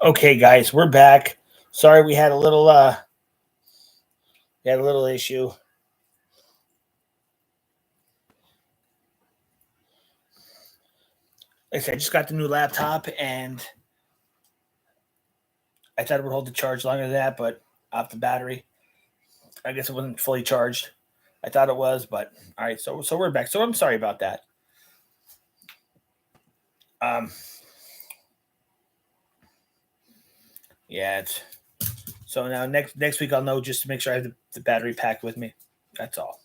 Okay, guys, we're back. Sorry, we had a little issue. Like I said, I just got the new laptop, and I thought it would hold the charge longer than that, but off the battery, I guess it wasn't fully charged. I thought it was, but all right. So we're back. So I'm sorry about that. Um, yeah. So now next week I'll know just to make sure I have the battery packed with me. That's all.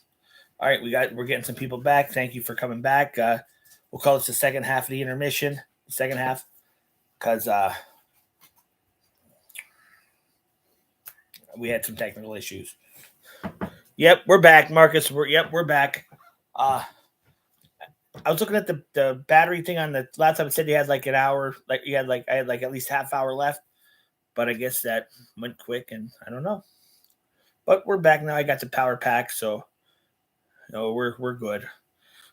All right, we're getting some people back. Thank you for coming back. We'll call this the second half of the intermission. Second half, because we had some technical issues. Yep, we're back, Marcus. We're back. Uh, I was looking at the battery thing on the laptop. It said you had like an hour, like you had like I had like at least half hour left, but I guess that went quick, and I don't know. But we're back now. I got the power pack, so we're good.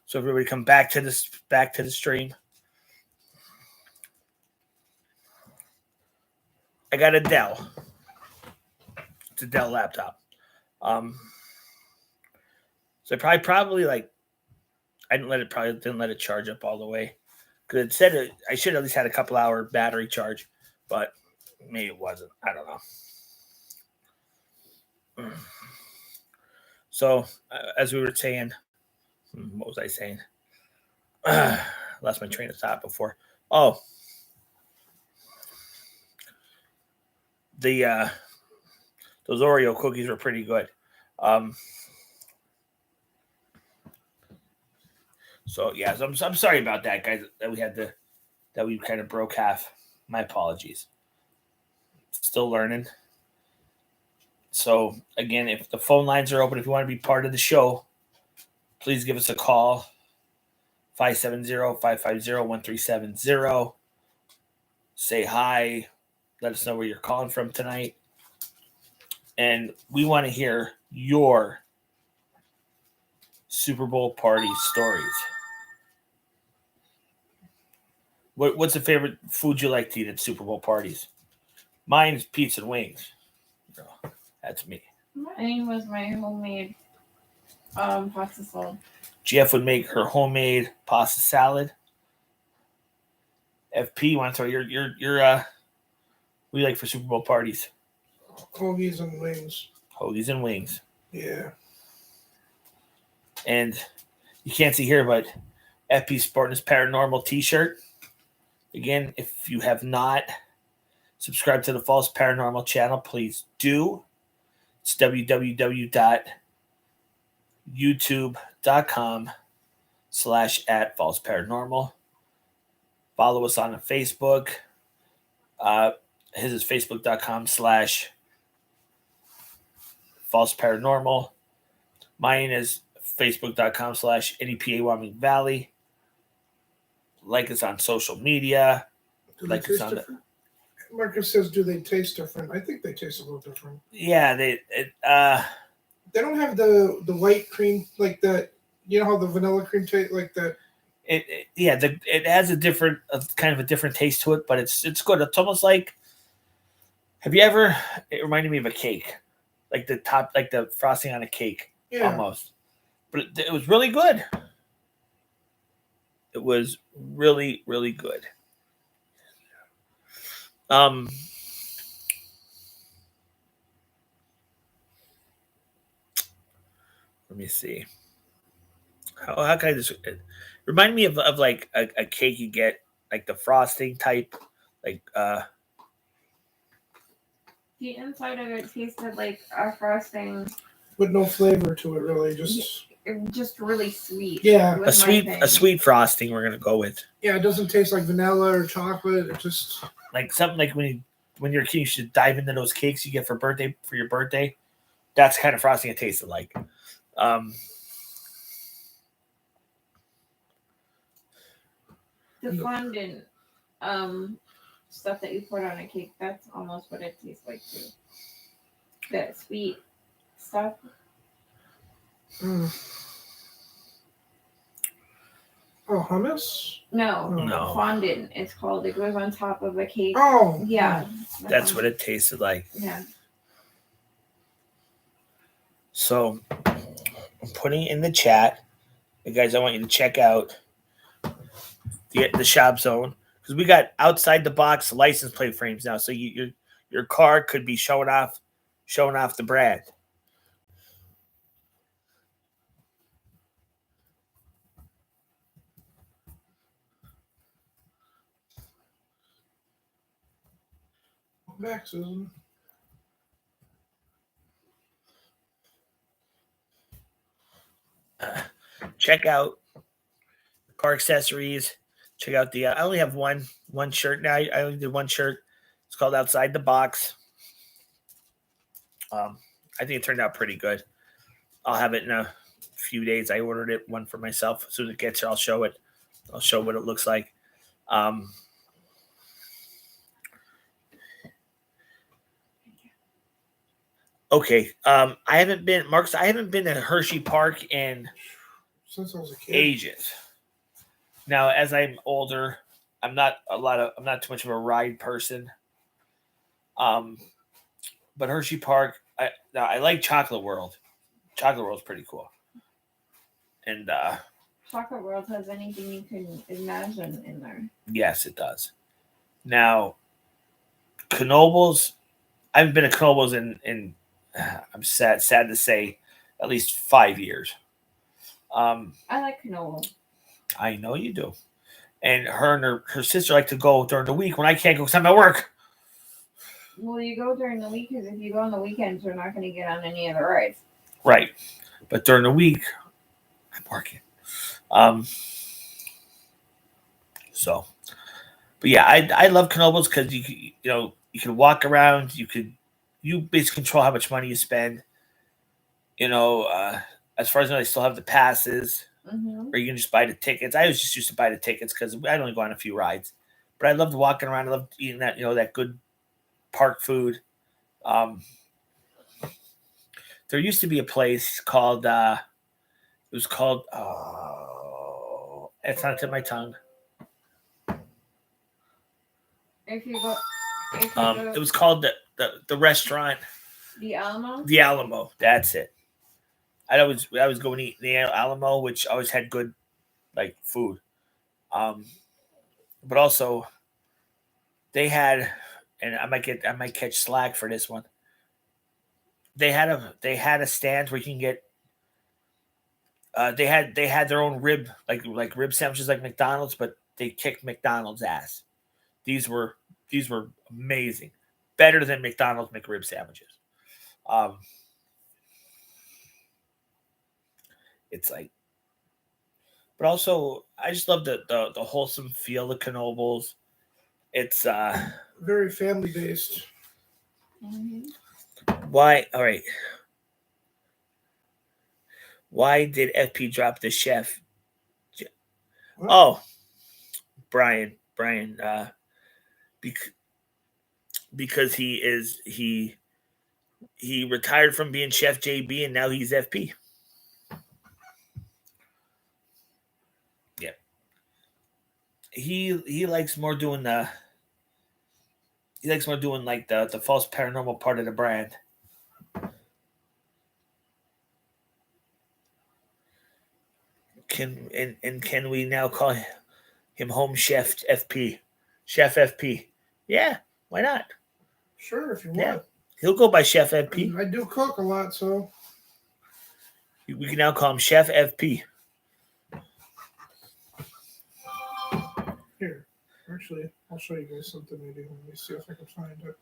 So everybody come back to the stream. I got a Dell. It's a Dell laptop. Um, so probably like I didn't let it charge up all the way because it said I should at least had a couple hour battery charge, but maybe it wasn't. I don't know. So as we were saying, what was I saying? Lost my train of thought before. Oh, the those Oreo cookies were pretty good. Um, so I'm sorry about that, guys. That we kind of broke half. My apologies. Still learning. So again, if the phone lines are open, if you want to be part of the show, please give us a call. 570-550-1370. Say hi. Let us know where you're calling from tonight. And we want to hear your Super Bowl party stories. What's the favorite food you like to eat at Super Bowl parties? Mine's pizza and wings. No, that's me. Mine was my homemade pasta salad. Jeff would make her homemade pasta salad. FP, you want to throw your what do you like for Super Bowl parties? Hoagies and wings. Hoagies and wings. Yeah. And you can't see here, but FP sporting his paranormal T-shirt. Again, if you have not subscribed to the False Paranormal channel, please do. It's www.youtube.com/@falseparanormal. Follow us on Facebook. His is facebook.com/false paranormal. Mine is facebook.com/NEPA Wyoming Valley. Like us on social media. Do they Like taste us on different? Marcus says, "Do they taste different?" I think they taste a little different. Yeah, They don't have the white cream like that. You know how the vanilla cream tastes like that. it has kind of a different taste to it, but it's good. It's almost like, have you ever? It reminded me of a cake, like the top, like the frosting on a cake, Yeah. almost. But it was really good. It was really, really good. Um, let me see. How can I just remind me of like a cake you get, like the frosting type, like The inside of it tasted like a frosting. With no flavor to it, really. Just really sweet. Yeah. a sweet frosting. We're gonna go with. Yeah, it doesn't taste like vanilla or chocolate. It just Like something like when you're a kid, you should dive into those cakes you get for your birthday. That's the kind of frosting it tasted like. Um, The fondant stuff that you put on a cake, that's almost what it tastes like too. That sweet stuff. Oh, hummus? No, No. fondant. It's called. It goes on top of a cake. Oh, Yeah, That's what it tasted like. Yeah. So I'm putting it in the chat. And guys, I want you to check out the Shop Zone, because we got outside the box license plate frames now. So your car could be showing off the brand. back, Susan. Check out car accessories. Check out the. I only have one shirt now. I only did one shirt. It's called Outside the Box. I think it turned out pretty good. I'll have it in a few days. I ordered it one for myself. As soon as it gets here, I'll show it. I'll show what it looks like. Okay. I haven't been to Hershey Park in Since I was a kid. ages. Now, as I'm older, I'm not too much of a ride person. But Hershey Park, I like Chocolate World. Chocolate World's pretty cool. And Chocolate World has anything you can imagine in there. yes, it does. Now, Knoebels, I haven't been to Knoebels in I'm sad to say, at least 5 years. I like Knoebels. I know you do. And her sister like to go during the week when I can't go because I'm at work. Well, you go during the week because if you go on the weekends, you're not going to get on any of the rides. Right. But during the week, I'm working. So, but yeah, I love Knoebels because you can walk around. You basically control how much money you spend. As far as I know, they still have the passes, Mm-hmm. or you can just buy the tickets. I was just used to buy the tickets because I'd only go on a few rides. But I loved walking around. I loved eating that good park food. There used to be a place called it's on the tip of my tongue. If you go, It was called the restaurant the Alamo. The Alamo. That's it. I was going to eat the Alamo, which always had good food. But also they had, and I might catch slack for this one. They had a stand where you can get. They had their own rib rib sandwiches like McDonald's, but they kicked McDonald's ass. These were amazing, better than McDonald's McRib sandwiches. It's but also I just love the wholesome feel of Knoebels. It's very family based. Mm-hmm. Why? All right. Why did FP drop the chef? What? Oh, Brian. Because he retired from being Chef JB and now he's FP. Yeah. He likes more doing the false paranormal part of the brand. Can we now call him Home Chef FP? Chef FP. Yeah, why not? Sure, if you Yeah. want. He'll go by Chef FP. I do cook a lot, so We can now call him Chef FP. here. Actually, I'll show you guys something I do. Let me see if I can find it.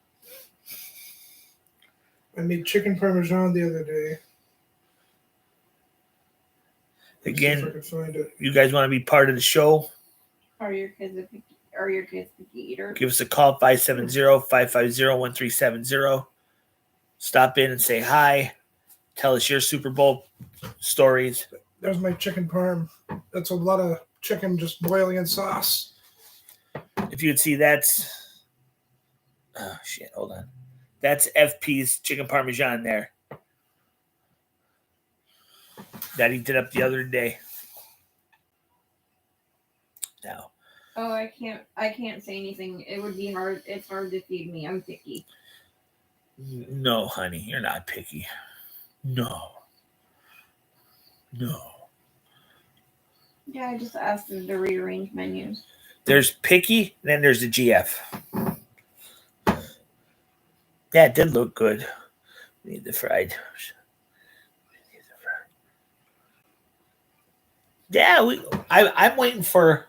I made chicken parmesan the other day. Again, see if I can find it. you guys want to be part of the show? Are your kids picky eaters? Give us a call, 570-550-1370. Stop in and say hi. Tell us your Super Bowl stories. There's my chicken parm. That's a lot of chicken just boiling in sauce. If you'd see that's... Oh, shit, hold on. That's FP's chicken parmesan there. That he did up the other day. No. Oh, I can't say anything. It would be hard. It's hard to feed me. I'm picky. No, honey, you're not picky. No. Yeah, I just asked them to rearrange menus. There's picky, then there's the GF. Yeah, it did look good. We need the fried. Yeah, I'm waiting for.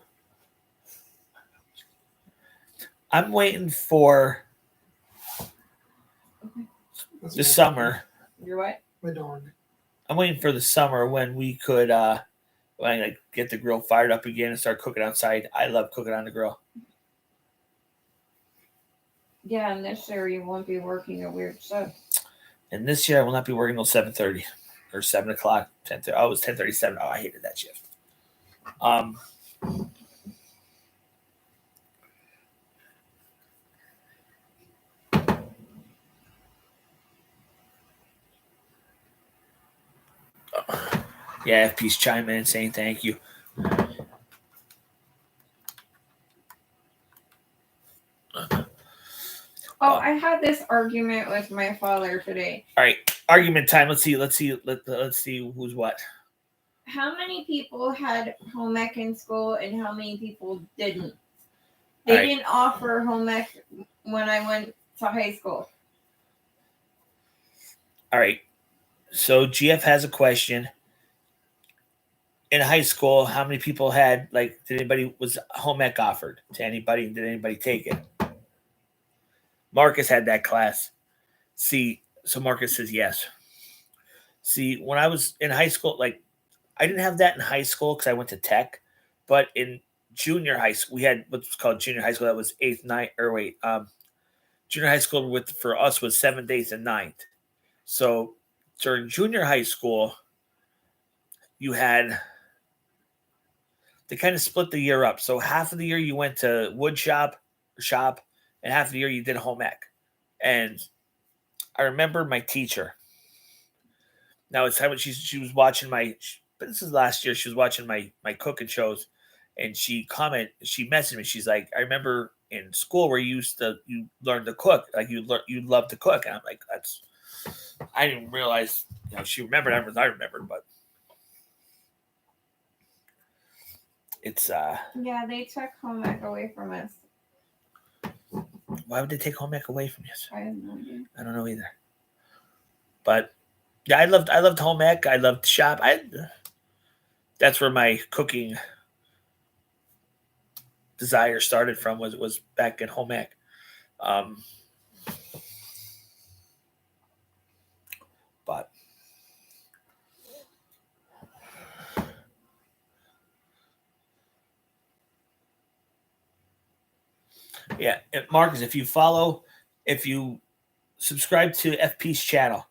I'm waiting for That's the my summer. You're what? My dog. I'm waiting for the summer when we could when I get the grill fired up again and start cooking outside. I love cooking on the grill. Yeah, and this year you won't be working a weird shift. And this year I will not be working till 7:30 or 7 o'clock. 10:30. Oh, it was 10:37. Oh, I hated that shift. Yeah, FP's chiming in saying thank you. Oh, I had this argument with my father today. All right, argument time. Let's see who's what. How many people had home ec in school and how many people didn't? They Right. didn't offer home ec when I went to high school. All right. So GF has a question. In high school, how many people had was home ec offered to anybody? Did anybody take it? Marcus had that class. See, so Marcus says yes. See, when I was in high school, I didn't have that in high school because I went to tech, but in junior high school, we had what's called junior high school. That was junior high school for us was 7th, 8th, and 9th. So during junior high school, you had they kind of split the year up. So half of the year you went to wood shop, and half of the year you did home ec. And I remember my teacher. Now it's time when she was watching but this is last year. She was watching my cooking shows, and she messaged me. She's like, I remember in school where you learned to cook, like you love to cook, and I'm like, I didn't realize, she remembered everything I remembered, but it's Yeah, they took home ec away from us. why would they take home ec away from you? I have no idea. I don't know either. But yeah, I loved home ec. I loved shop. That's where my cooking desire started from was back in home ec. But yeah, Marcus, if you subscribe to FP's channel,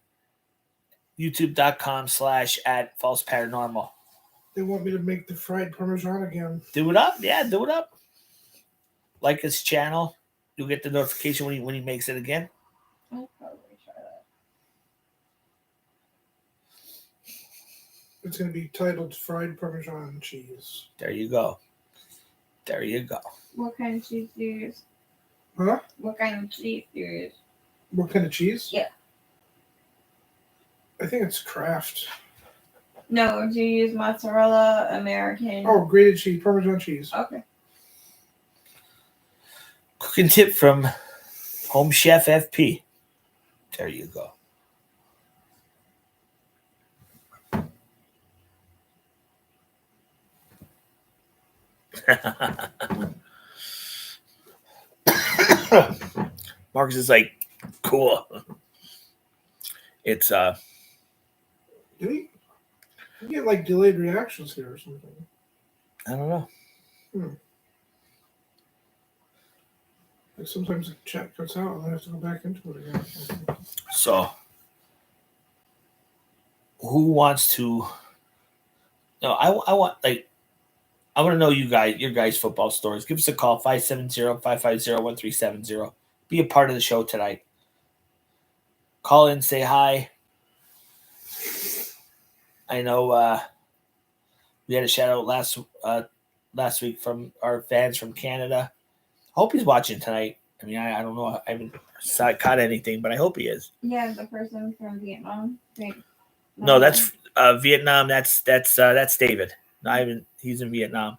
youtube.com/@falseparanormal. They want me to make the fried Parmesan again. Do it up. Yeah, do it up. Like his channel. You'll get the notification when he makes it again. I'll probably try that. It's going to be titled Fried Parmesan Cheese. There you go. What kind of cheese do you use? Huh? What kind of cheese do you use? What kind of cheese? Yeah. I think it's Kraft. No, do you use mozzarella, American? Oh, grated cheese, Parmesan cheese. Okay. Cooking tip from Home Chef FP. There you go. Marcus is like, cool. It's Did he? You get like delayed reactions here or something. I don't know. Like sometimes the chat cuts out and I have to go back into it again. So, who wants to? No, I want I want to know your guys' football stories. Give us a call 570-550-1370. Be a part of the show tonight. Call in, say hi. I know we had a shout out last last week from our fans from Canada. Hope he's watching tonight. I mean, I don't know. I haven't caught anything, but I hope he is. Yeah, the person from Vietnam. No, that's Vietnam. That's David. He's in Vietnam.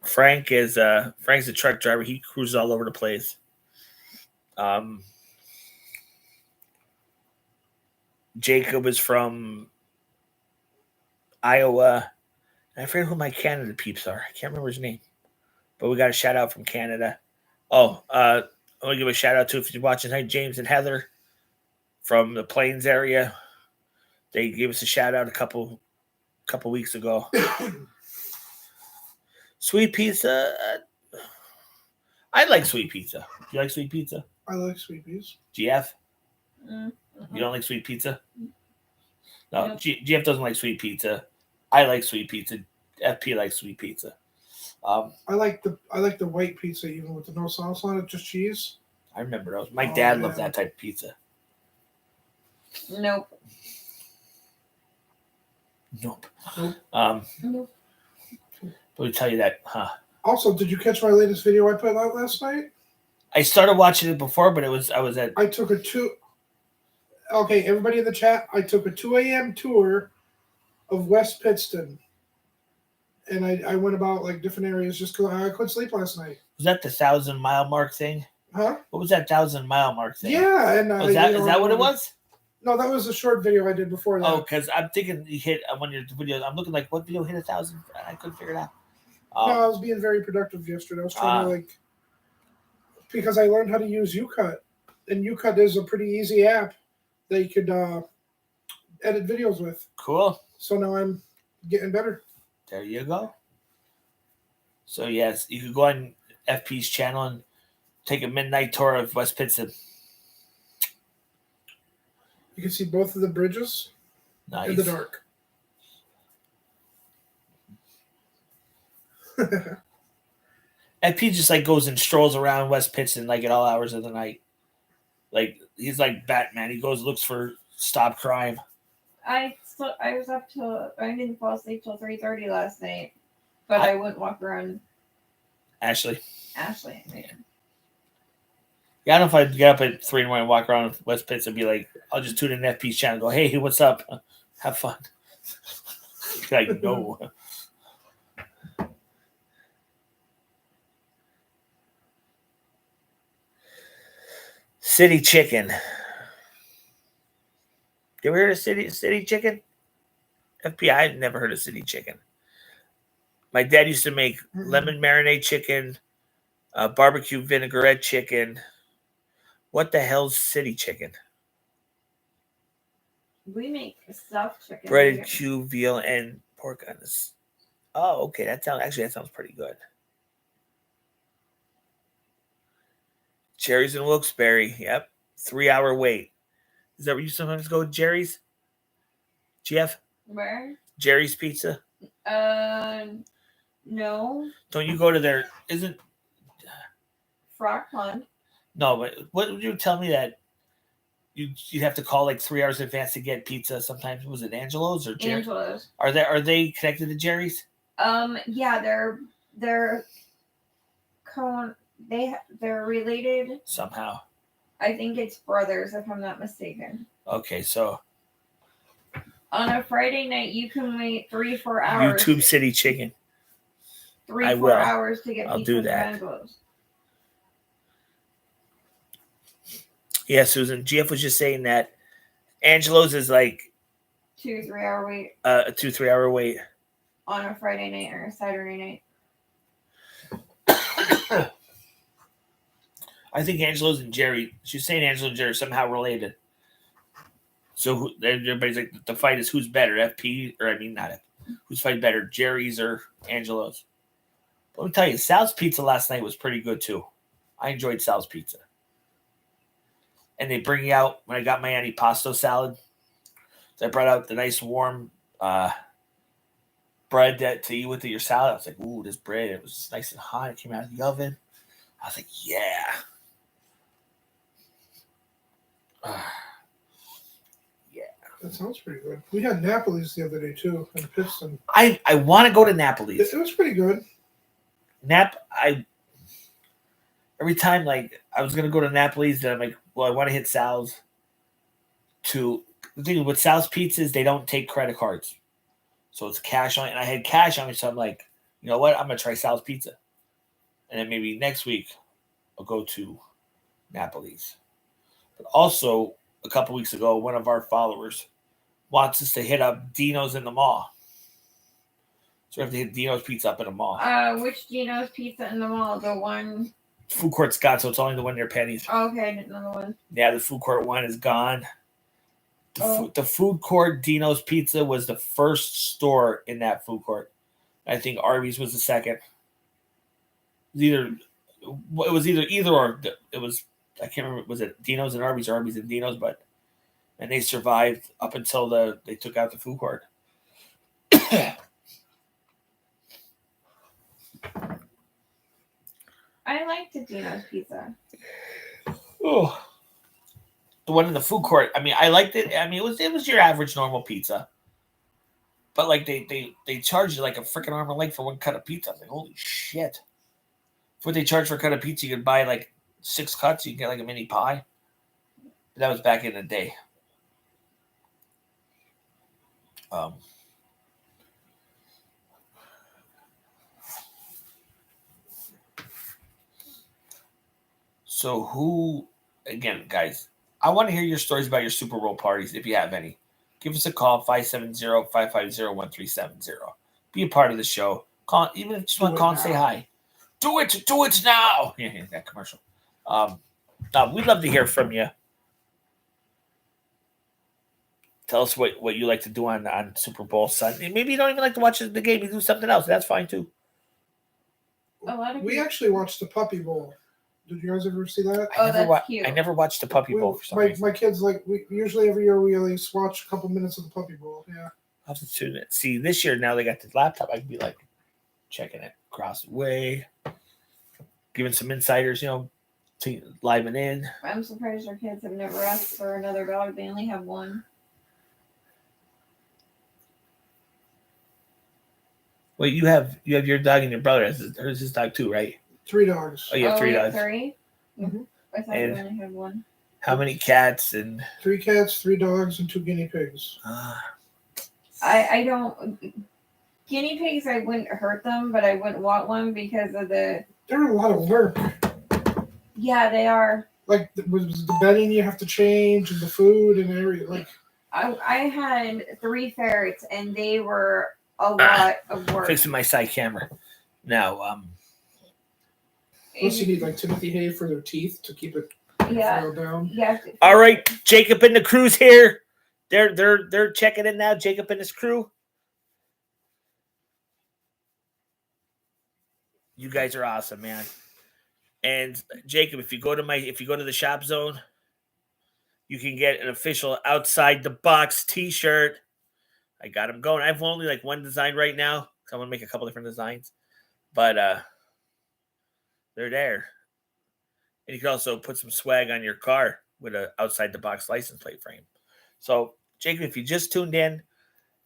Frank's a truck driver. He cruises all over the place. Jacob is from Iowa. I forget who my Canada peeps are. I can't remember his name, but we got a shout out from Canada. Oh, I want to give a shout out to, if you're watching tonight, James and Heather from the Plains area. They gave us a shout out a couple weeks ago. Sweet pizza. I like sweet pizza. Do you like sweet pizza? I like sweet peas. GF? Mm-hmm. You don't like sweet pizza? No, Nope. GF doesn't like sweet pizza. I like sweet pizza. FP likes sweet pizza. I like the white pizza even with the no sauce on it, just cheese. I remember those. My Oh, dad loved yeah. that type of pizza. Nope. Nope. Nope. Let me tell you that, huh? Also, did you catch my latest video I put out last night? I started watching it before, but I was at. I took a two. Okay, everybody in the chat. I took a 2 a.m. tour of West Pittston, and I went about like different areas just because I couldn't sleep last night. Was that the 1,000-mile mark thing? Huh? What was that 1,000-mile mark thing? Yeah, and Is that what it was? No, that was a short video I did before that. Oh, because I'm thinking you hit one of your videos. I'm looking like, what video hit 1,000? I couldn't figure it out. No, I was being very productive yesterday. I was trying to because I learned how to use UCut, and UCut is a pretty easy app that you could edit videos with. Cool. So now I'm getting better. There you go. So yes, you could go on FP's channel and take a midnight tour of West Pittston. You can see both of the bridges Nice. in the dark. FP just like goes and strolls around West Pittston like at all hours of the night. Like he's like Batman. He goes looks for stop crime. I was up till I didn't fall asleep till 3:30 last night, but I wouldn't walk around Ashley. Ashley. Yeah, I don't know if I'd get up at 3 in the morning and walk around West Pitts and be like, I'll just tune in FP's channel and go, hey, what's up? Have fun. Like, no. City chicken. You ever heard of city chicken? FBI, I've never heard of city chicken. My dad used to make lemon marinade chicken, barbecue vinaigrette chicken. What the hell's city chicken? We make stuffed chicken. Breaded cube, veal, and pork on this. Oh, okay. That sounds pretty good. Jerry's in Wilkes-Barre. Yep. 3-hour wait. Is that where you sometimes go, Jerry's? GF? Where? Jerry's Pizza? No. Don't you go to their... Isn't... Frog Pond. No, but what would you tell me that you'd have to call like 3 hours in advance to get pizza sometimes? Was it Angelo's or Jerry's? Angelo's. Are they connected to Jerry's? Yeah, they're they're related. Somehow. I think it's brothers, if I'm not mistaken. Okay, so... On a Friday night, you can wait 3-4 hours. YouTube City Chicken. 3-4 hours to get I'll pizza do from that. Angelo's. Yeah, Susan. GF was just saying that Angelo's is like 2-3 hour wait a 2-3 hour wait. on a Friday night or a Saturday night. I think Angelo's and Jerry. She's saying Angelo and Jerry are somehow related. So everybody's like, the fight is who's better, FP or not FP. Who's fighting better, Jerry's or Angelo's? But let me tell you, Sal's Pizza last night was pretty good too. I enjoyed Sal's Pizza. And they bring you out when I got my antipasto salad. So I brought out the nice warm bread to eat with your salad. I was like, ooh, this bread, it was nice and hot. It came out of the oven. I was like, yeah. Yeah. That sounds pretty good. We had Napoli's the other day too in Pittston. I want to go to Napoli's. It was pretty good. Every time like I was gonna go to Napoli's, then I'm like, well, I want to hit Sal's. The thing with Sal's pizzas, they don't take credit cards, so it's cash on. And I had cash on me, so I'm like, you know what? I'm gonna try Sal's Pizza, and then maybe next week I'll go to Napoli's. But also, a couple weeks ago, one of our followers wants us to hit up Dino's in the mall. So we have to hit Dino's Pizza up in the mall. Which Gino's Pizza in the mall? The one. Food court's gone, so it's only the one near Penny's. Oh, okay, I didn't know the one. Yeah, the food court one is gone. The food court Dino's Pizza was the first store in that food court. I think Arby's was the second. It was either or. It was, I can't remember, was it Dino's and Arby's or Arby's and Dino's, and they survived up until they took out the food court. I liked the Dino's Pizza. Oh, the one in the food court. I mean, I liked it. I mean, it was your average normal pizza, but like they charge you like a freaking arm and leg for one cut of pizza. I was like, holy shit! For what they charge for a cut of pizza, you could buy like 6 cuts. You can get like a mini pie. But that was back in the day. So who, again, guys, I want to hear your stories about your Super Bowl parties if you have any. Give us a call, 570-550-1370. Be a part of the show. Call, even if you just want to call and say hi. Do it now. Yeah, that commercial. We'd love to hear from you. Tell us what you like to do on Super Bowl Sunday. Maybe you don't even like to watch the game. You do something else. That's fine too. We actually watched the Puppy Bowl. Did you guys ever see that? Cute. I never watched the Puppy Bowl for some reason. My kids we usually every year we at least watch a couple minutes of the Puppy Bowl. Yeah. I'll have to tune it. See, this year now they got the laptop. I can be like checking it across the way, giving some insiders, live and in. I'm surprised our kids have never asked for another dog. They only have one. Wait, you have your dog and your brother. There's his dog too, right? 3 dogs. Oh, you have 3 dogs. 3? Mm-hmm. I thought you only had one. How many cats and 3 cats, 3 dogs, and 2 guinea pigs. I don't. Guinea pigs, I wouldn't hurt them, but I wouldn't want one because of the. They're a lot of work. Yeah, they are. Like was the bedding you have to change and the food and everything. Like I had 3 ferrets and they were a lot of work. Fixing my side camera now. Plus, you need like Timothy hay for their teeth to keep it down. Yeah. All right, Jacob and the crew's here. They're checking in now. Jacob and his crew. You guys are awesome, man. And Jacob, if you go to the shop zone, you can get an official Outside the Box T-shirt. I got them going. I have only like one design right now. So I'm gonna make a couple different designs, but they're there. And you can also put some swag on your car with an Outside the Box license plate frame. So, Jacob, if you just tuned in,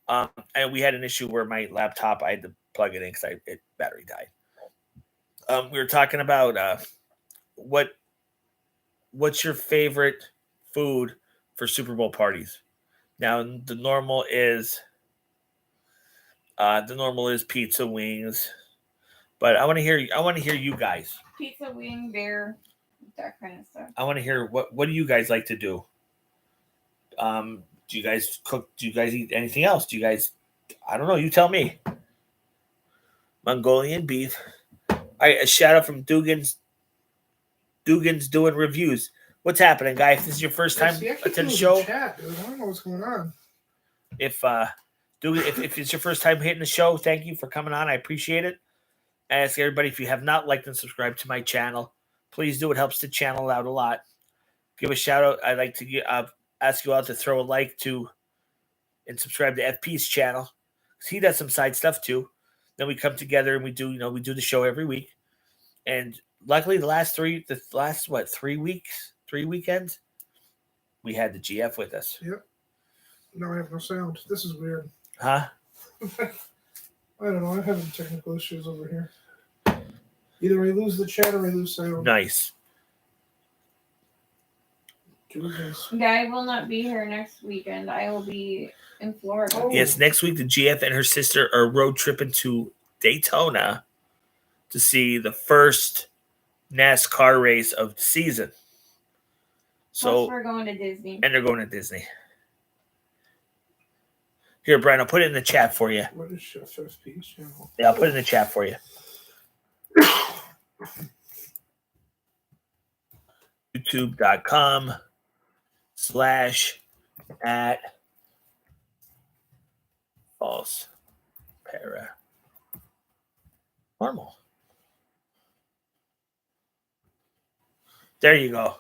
and we had an issue where my laptop, I had to plug it in because battery died. We were talking about what's your favorite food for Super Bowl parties. Now, the normal is pizza, wings. But I want to hear you guys. Pizza, wing, beer, that kind of stuff. I want to hear what do you guys like to do? Do you guys cook? Do you guys eat anything else? Do you guys? I don't know. You tell me. Mongolian beef. All right, a shout out from Dugan's. Dugan's doing reviews. What's happening, guys? If this is your first time to the show, chat, dude. I don't know what's going on. If it's your first time hitting the show, thank you for coming on. I appreciate it. I ask everybody, if you have not liked and subscribed to my channel, please do. It helps the channel out a lot. Give a shout out. I'd like to ask you all to throw a like to and subscribe to FP's channel. He does some side stuff too. Then we come together and we do the show every week. And luckily, the last 3 weekends, we had the GF with us. Yep. Now I have no sound. This is weird. Huh? I don't know. I'm having technical issues over here. Either I lose the chat or I lose sound. Nice. Jesus. Yeah, I will not be here next weekend. I will be in Florida. Oh. Yes, next week the GF and her sister are road tripping to Daytona to see the first NASCAR race of the season. Plus, So, we're going to Disney. and they're going to Disney. Here, Brian, I'll put it in the chat for you. What is Chef FP's channel? Yeah, I'll put it in the chat for you. YouTube.com/@ false paranormal. There you go.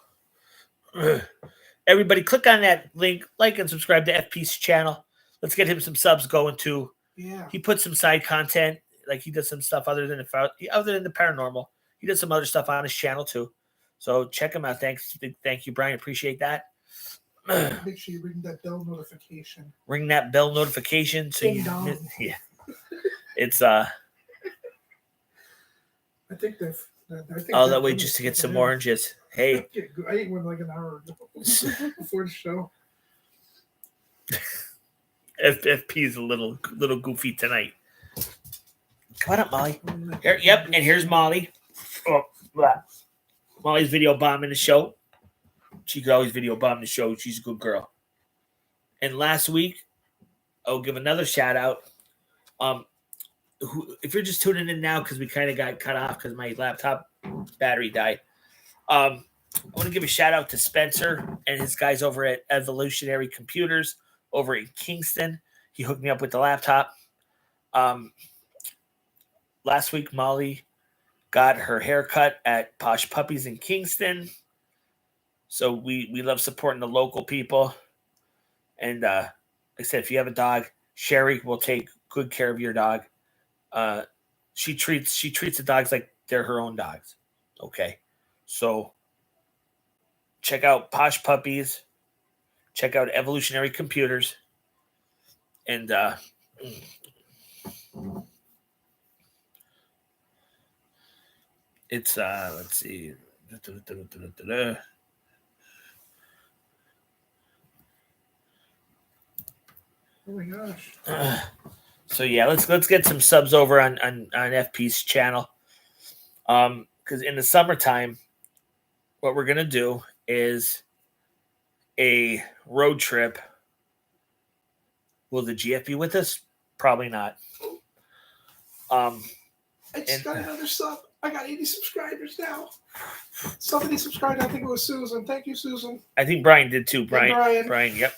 Everybody, click on that link, like and subscribe to FP's channel. Let's get him some subs going too. Yeah. He puts some side content, like he does some stuff other than the paranormal. He does some other stuff on his channel too. So check him out. Thank you, Brian. Appreciate that. Make sure you ring that bell notification. Ring that bell notification so Ding you dong. yeah. It's I think that. oh that way just to get some oranges. Hey, I ate one like an hour ago before the show. FP is a little goofy tonight. Come on up, Molly. Here, yep, and here's Molly. Oh, blah. Molly's video bombing the show. She could always video bomb the show. She's a good girl. And last week, I'll give another shout out. If you're just tuning in now because we kind of got cut off because my laptop battery died. I want to give a shout out to Spencer and his guys over at Evolutionary Computers over in Kingston. He hooked me up with the laptop. Last week, Molly got her haircut at Posh Puppies in Kingston. So we love supporting the local people. And like I said, if you have a dog, Sherry will take good care of your dog. She treats the dogs like they're her own dogs. Okay. So check out Posh Puppies. Check out Evolutionary Computers. And it's let's see. Oh my gosh. So yeah, let's get some subs over on FP's channel. Because in the summertime, what we're gonna do is a road trip. Will the GF be with us? Probably not. I just got another sub. I got 80 subscribers now. Somebody subscribed. I think it was Susan. Thank you, Susan. I think Brian did too. Brian. Brian, yep.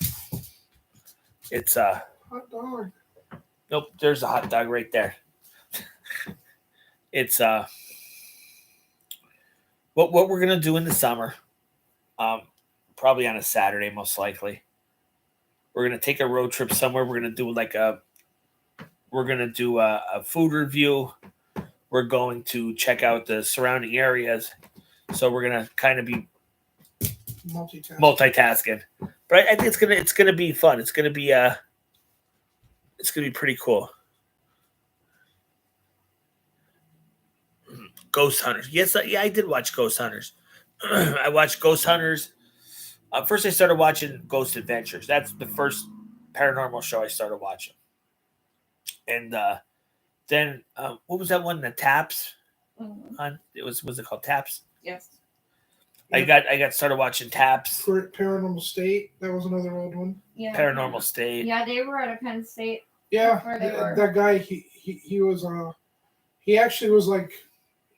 It's Hot dog. nope, there's a hot dog right there. It's what we're gonna do in the summer, probably on a Saturday, most likely. We're gonna take a road trip somewhere. We're gonna do a food review. We're going to check out the surrounding areas. So we're gonna kind of be multitasking. But I think it's gonna be fun. It's gonna be pretty cool. Ghost Hunters. Yes, yeah, I did watch Ghost Hunters. I watched Ghost Hunters. First, I started watching Ghost Adventures. That's the first paranormal show I started watching. And then what was that one? The Taps. On was it called Taps? Yes. I got started watching Taps. Paranormal State. That was another old one. Yeah. Paranormal State. Yeah, they were at a Penn State. Yeah, Where they were. that guy. He was he actually was like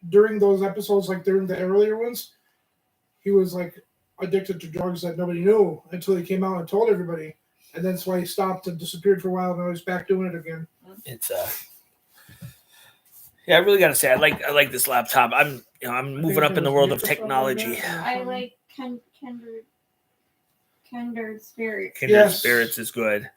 during those episodes, like during the earlier ones, he was like addicted to drugs that nobody knew until he came out and told everybody, and that's why he stopped and disappeared for a while. And now he's back doing it again. It's yeah, I really gotta say I like this laptop. I'm moving up in the world of technology. I like Kindred Spirits. Kindred Yes. Spirits is good.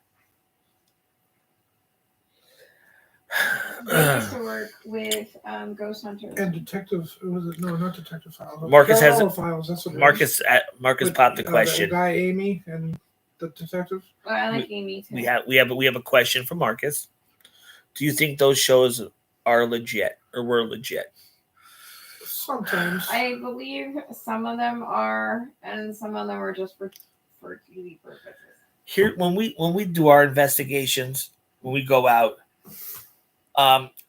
They used to work with Ghost Hunters. And Detective, was it? No, not Detective Files. Marcus has Paranormal Files. That's what it Marcus was. popped the question. That guy Amy and the detective. Well, I like Amy too. We have a question from Marcus. Do you think those shows are legit or were legit? Sometimes. I believe some of them are, and some of them are just for TV purposes. Here, when we do our investigations, when we go out,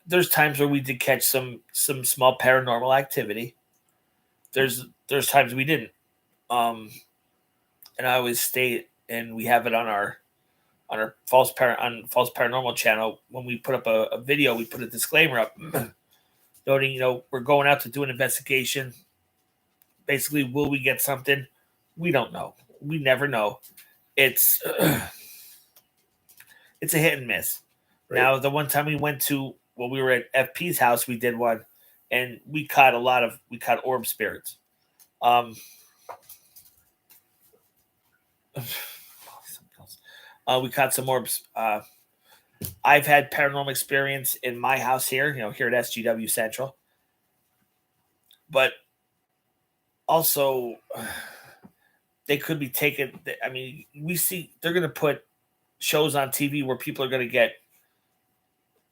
there's times where we did catch some small paranormal activity. There's times we didn't. And I always state, and we have it on our false paranormal channel. When we put up a video, we put a disclaimer up, noting, we're going out to do an investigation. Basically, will we get something? We don't know. We never know. It's a hit and miss. Right. Now, the one time we went to, when we were at FP's house, we did one, and we caught orb spirits. We caught some orbs. I've had paranormal experience in my house here, here at SGW Central. But also, they could be taken. I mean, we see they're going to put shows on TV where people are going to get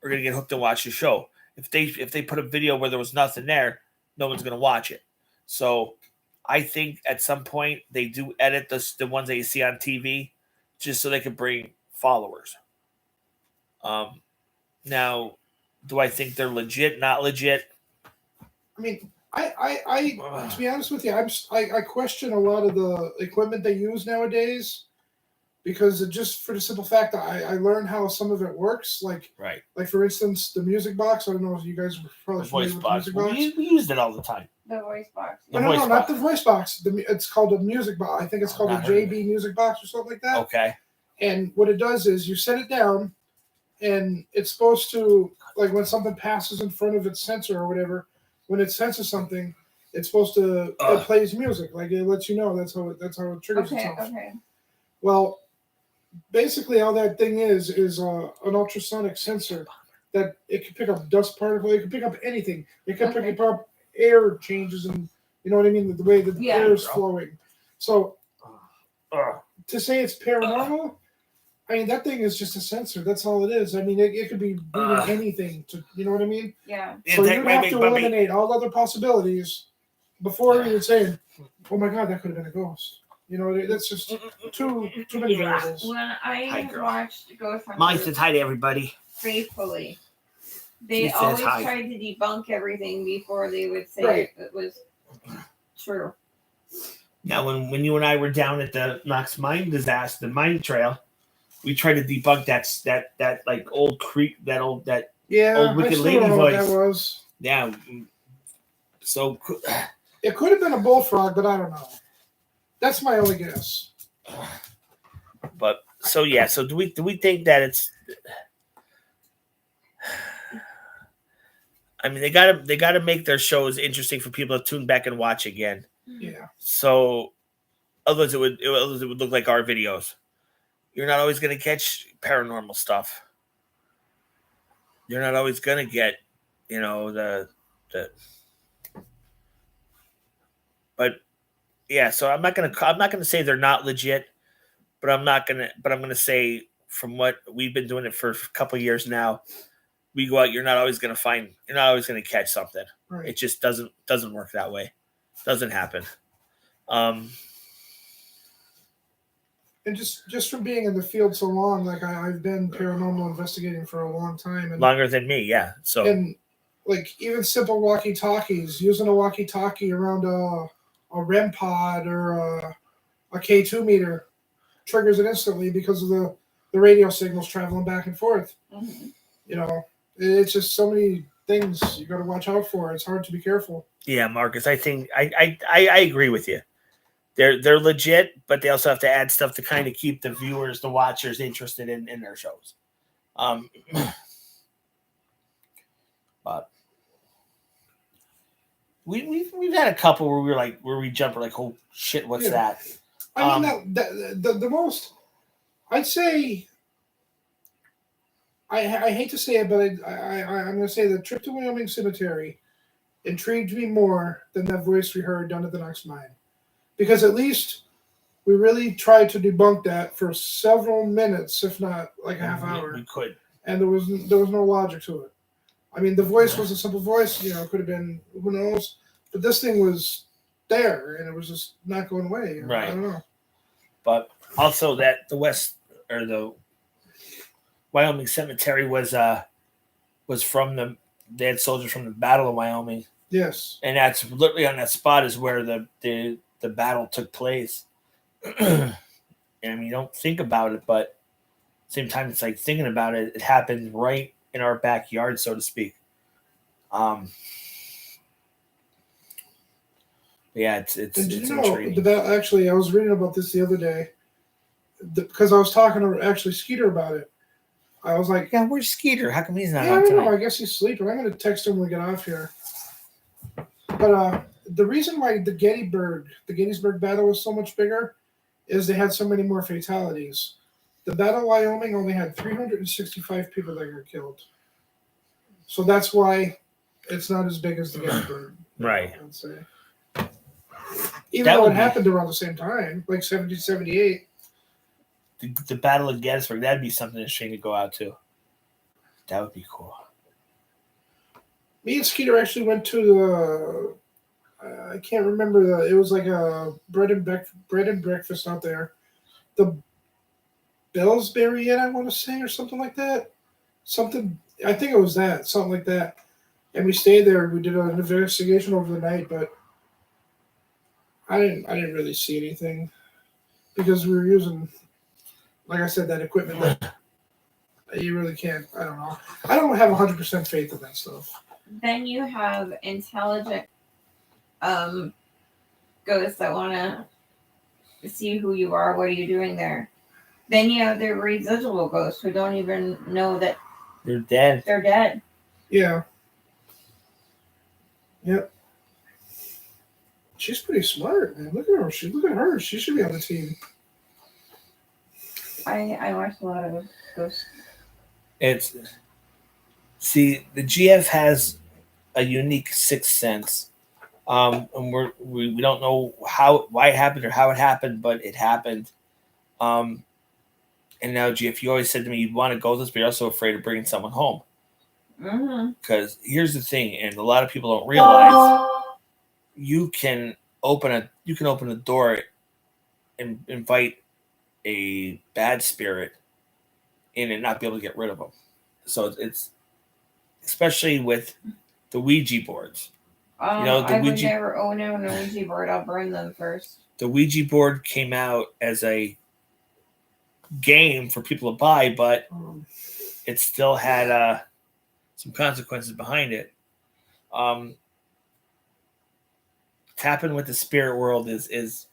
hooked and watch the show. If they put a video where there was nothing there, no one's going to watch it. So I think at some point they do edit the ones that you see on TV just so they can bring followers. Now, do I think they're legit? Not legit? I mean, I to be honest with you, I question a lot of the equipment they use nowadays, because just for the simple fact that I learned how some of it works. Like for instance, the music box. I don't know if you guys were probably familiar with the music box. We used it all the time. The voice box. No, not the voice box. It's called a music box. I think it's called a JB music box or something like that. Okay. And what it does is you set it down, and it's supposed to, like, when something passes in front of its sensor or whatever, when it senses something, it's supposed to it plays music. Like, it lets you know that's how it triggers itself. Okay. Well, basically, all that thing is an ultrasonic sensor that it can pick up dust particles. It can pick up anything. It can pick up air changes, and you know what I mean, the way the air is flowing. So to say it's paranormal, I mean, that thing is just a sensor. That's all it is. I mean, it could be bringing anything to, you know what I mean? Yeah. So you'd have to eliminate all other possibilities before even saying, "Oh my God, that could have been a ghost." You know, that's just too many variables. When I watched Ghost Hunters, Mine says hi to everybody. Faithfully, they always tried to debunk everything before they would say it was true. Now, when you and I were down at the Knox Mine disaster, the mine trail, we tried to debunk that like old creek, old wicked lady voice. That was. Yeah. So it could have been a bullfrog, but I don't know. That's my only guess. But so do we think that it's? I mean, they gotta make their shows interesting for people to tune back and watch again. Yeah. So otherwise it would look like our videos. You're not always gonna catch paranormal stuff. You're not always gonna get, the. But yeah, so I'm not gonna say they're not legit, but I'm gonna say, from what we've been doing it for a couple of years now, we go out, you're not always gonna catch something. Right. It just doesn't work that way. Doesn't happen. And just from being in the field so long, like I've been paranormal investigating for a long time, and longer than me, yeah. So, and like even simple walkie-talkies, using a walkie-talkie around a REM pod or a K2 meter triggers it instantly because of the radio signals traveling back and forth. Mm-hmm. You know, it's just so many things you got to watch out for. It's hard to be careful. Yeah, Marcus, I think I agree with you. They're legit, but they also have to add stuff to kind of keep the viewers, the watchers, interested in their shows. But we've had a couple where we jump, we're like, oh shit, what's that? I mean, the most, I'd say, I hate to say it, but I'm going to say the trip to Wyoming Cemetery intrigued me more than that voice we heard down at the Knox Mine. Because at least we really tried to debunk that for several minutes, if not like a half hour, We could. and there was no logic to it. I mean, the voice was a simple voice. You know, it could have been who knows, but this thing was there, and it was just not going away. Right. I don't know. But also that the West or the Wyoming cemetery was from they had soldiers from the Battle of Wyoming, Yes. and that's literally on that spot is where the battle took place. And I mean, you don't think about it, but at the same time, it's like thinking about it. It happened right in our backyard, so to speak. Yeah, it's And you know, intriguing. actually, I was reading about this the other day because I was talking to actually Skeeter about it. I was like, Yeah, where's Skeeter? How come he's not yeah, I on don't know. tonight? I guess he's sleeping. I'm going to text him when we get off here. But the reason why the Gettysburg battle was so much bigger is they had so many more fatalities. The Battle of Wyoming only had 365 people that got killed. So that's why it's not as big as the Gettysburg. Right. I'd say. Even That though would it be- happened around the same time, like 1778. The Battle of Gettysburg, that'd be something interesting to go out to. That would be cool. Me and Skeeter actually went to the. I can't remember it was like a bread and breakfast out there. The Bellsbury Inn, I want to say, or something like that. Something, I think it was that, something like that. And we stayed there. We did an investigation over the night, but I didn't really see anything because we were using, like I said, that equipment that you really can't. I don't know. I don't have 100% faith in that stuff. Then you have intelligent ghosts that want to see who you are. What are you doing there? Then you have the residual ghosts who don't even know that They're dead. they're dead. Yeah. Yep. She's pretty smart, man. Look at her. Look at her. She should be on the team. I watched a lot of ghosts. See, the GF has a unique sixth sense. And we don't know why it happened or how it happened, but it happened. And now, GF, you always said to me you want to go with this, but you're also afraid of bringing someone home. Mm-hmm. Because here's the thing, and a lot of people don't realize you can open a door and invite a bad spirit in and not be able to get rid of them. So it's especially with the Ouija boards. The I would Ouija- never own a Ouija board. I'll burn them first. The Ouija board came out as a game for people to buy, but it still had some consequences behind it. Tapping with the spirit world is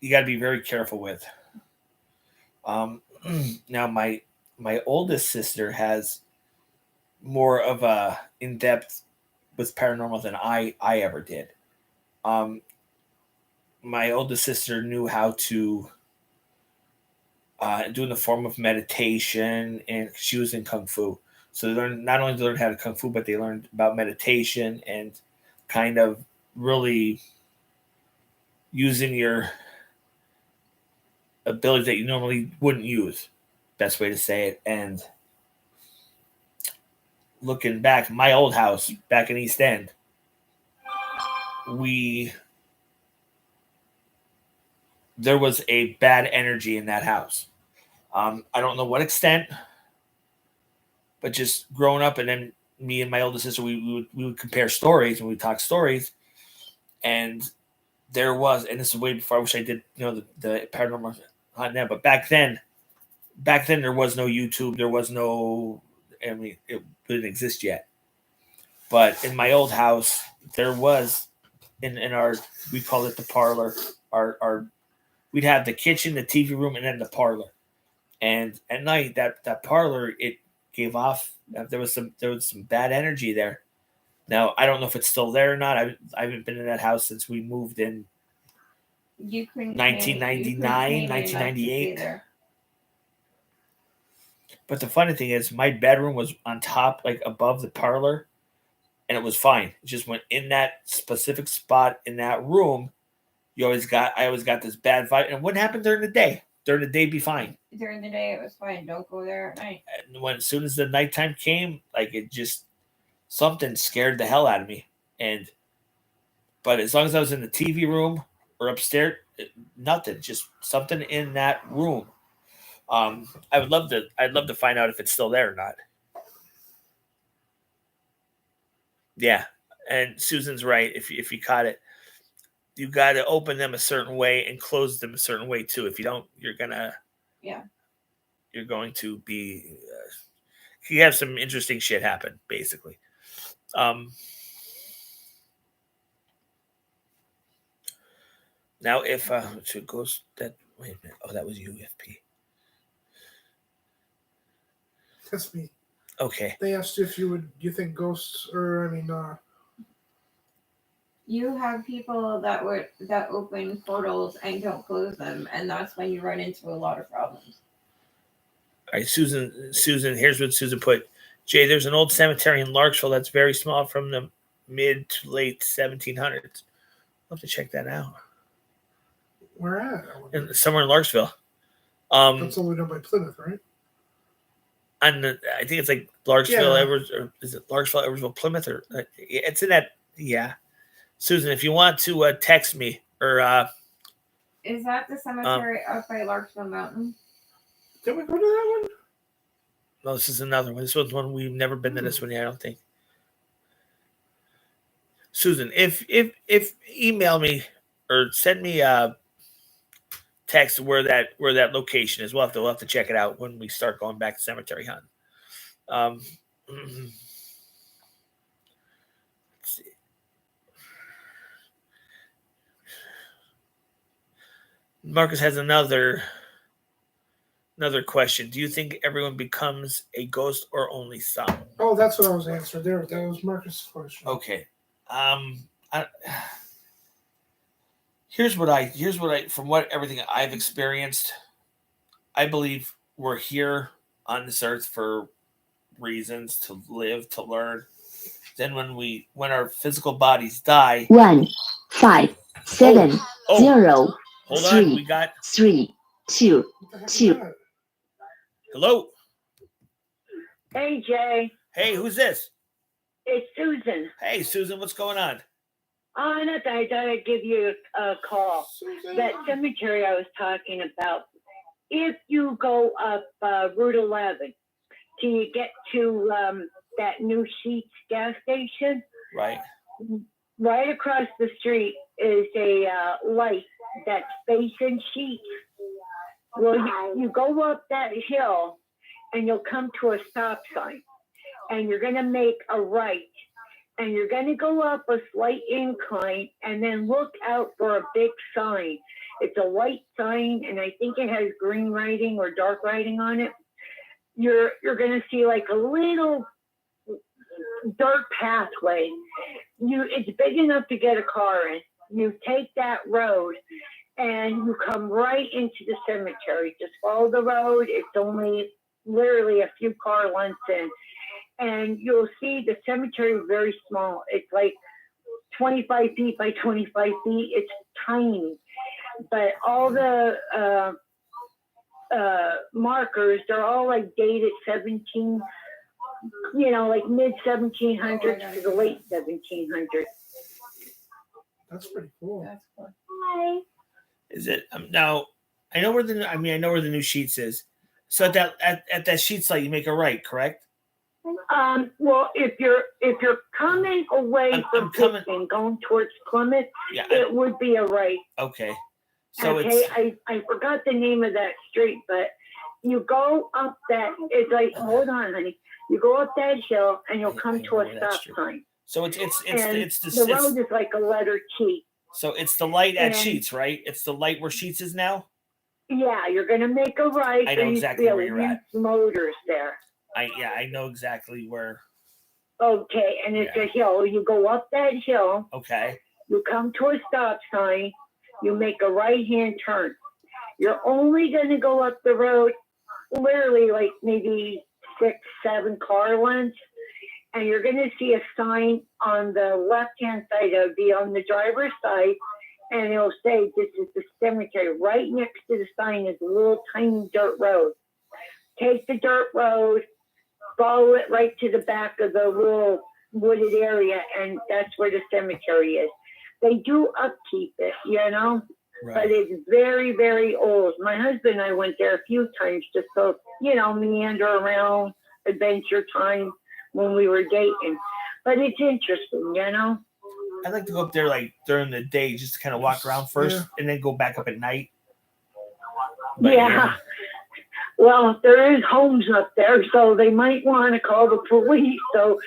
you got to be very careful with. Now my oldest sister has more of a in-depth with paranormal than I ever did. My oldest sister knew how to do in the form of meditation, and she was in Kung Fu. So they learned, not only learned how to Kung Fu, but they learned about meditation and kind of really using your abilities that you normally wouldn't use. Best way to say it. And looking back, my old house back in East End, there was a bad energy in that house. I don't know what extent, but just growing up, and then me and my older sister, we would compare stories and we would talk stories, and there was, and this is way before I wish I did, the paranormal hunt now, but back then there was no YouTube, there was no, I mean, it didn't exist yet. But in my old house, there was in our, we call it the parlor, our we'd have the kitchen, the TV room, and then the parlor. And at night, that parlor, it gave off. There was some bad energy there. Now I don't know if it's still there or not. I haven't been in that house since we moved in. You couldn't 1999, 1998. But the funny thing is, my bedroom was on top, like above the parlor, and it was fine. It just went in that specific spot in that room. I always got this bad vibe. And what happened during the day? During the day, be fine. During the day, it was fine. Don't go there at night. And as soon as the nighttime came, like it just something scared the hell out of me. But as long as I was in the TV room or upstairs, nothing. Just something in that room. I'd love to find out if it's still there or not. Yeah, and Susan's right. If you caught it, you got to open them a certain way and close them a certain way too. If you don't, you're going to be. You have some interesting shit happen, basically. Now, if it goes that wait a minute. Oh, that was UFP. That's me. Okay. They asked you if you think ghosts, or You have people that open portals and don't close them, and that's when you run into a lot of problems. All right, Susan, here's what Susan put. Jay, there's an old cemetery in Larksville that's very small from the mid to late 1700s. I'll have to check that out. Where at? Somewhere in Larksville. That's only done by Plymouth, right? I think it's like Larksville, Edwards, or is it Larksville, Edwardsville, Plymouth, or it's in that. Yeah, Susan, if you want to text me or. Is that the cemetery up by Larksville Mountain? Did we go to that one? No, this is another one. This one's one we've never been to. This one yet, I don't think. Susan, if email me or send me a text where that location is. We'll have to check it out when we start going back to cemetery hunt. Let's see. Marcus has another question. Do you think everyone becomes a ghost or only some? Oh, that's what I was answering there. That was Marcus' question. Okay. Here's what I from what everything I've experienced, I believe we're here on this earth for reasons to live, to learn. Then when our physical bodies die. 1 5 7 0 hold 3 on, we got 3 2 2. Hello. Hey, Jay. Hey, who's this? It's Susan. Hey, Susan, what's going on? I thought I'd give you a call. Susan. That cemetery I was talking about, if you go up Route 11 till you get to that New Sheets gas station, Right. right across the street is a light that's facing Sheets. Well, you go up that hill and you'll come to a stop sign, and you're going to make a right. And you're going to go up a slight incline and then look out for a big sign. It's a white sign, and I think it has green writing or dark writing on it. You're going to see like a little dirt pathway. It's big enough to get a car in. You take that road, and you come right into the cemetery. Just follow the road. It's only literally a few car lengths in. And you'll see the cemetery is very small. It's like 25 feet by 25 feet. It's tiny. But all the markers, they're all like dated 17, like mid 1700s to the late 1700s. That's pretty cool. That's cool. Hi. Is it now? I know where the New Sheets is. So at that Sheets light, you make a right, correct? Well, if you're coming away from Pittston, going towards Plymouth, Yeah. it would be a right. Okay. So Okay, I forgot the name of that street, but you go up that. It's like, hold on, honey. You go up that hill and you'll come to a stop sign. So it's the road is like a letter T. So it's the light at And- Sheets, right? It's the light where Sheets is now. Yeah, you're gonna make a right. I know There used to exactly be a where you're at. Lynx Motors there. I know exactly where. Okay, and it's Yeah. a hill. You go up that hill. Okay. You come to a stop sign. You make a right-hand turn. You're only going to go up the road, literally like maybe 6, 7 car lengths, and you're going to see a sign on the left-hand side. It'll be on the driver's side, and it'll say, "This is the cemetery." Right next to the sign is a little tiny dirt road. Take the dirt road, follow it right to the back of the little wooded area, and that's where the cemetery is. They do upkeep it, but it's very, very old. My husband and I went there a few times just to, meander around, adventure time when we were dating. But it's interesting, I'd like to go up there like during the day just to kind of walk around first and then go back up at night. But, Yeah. Well, there is homes up there, so they might want to call the police. So,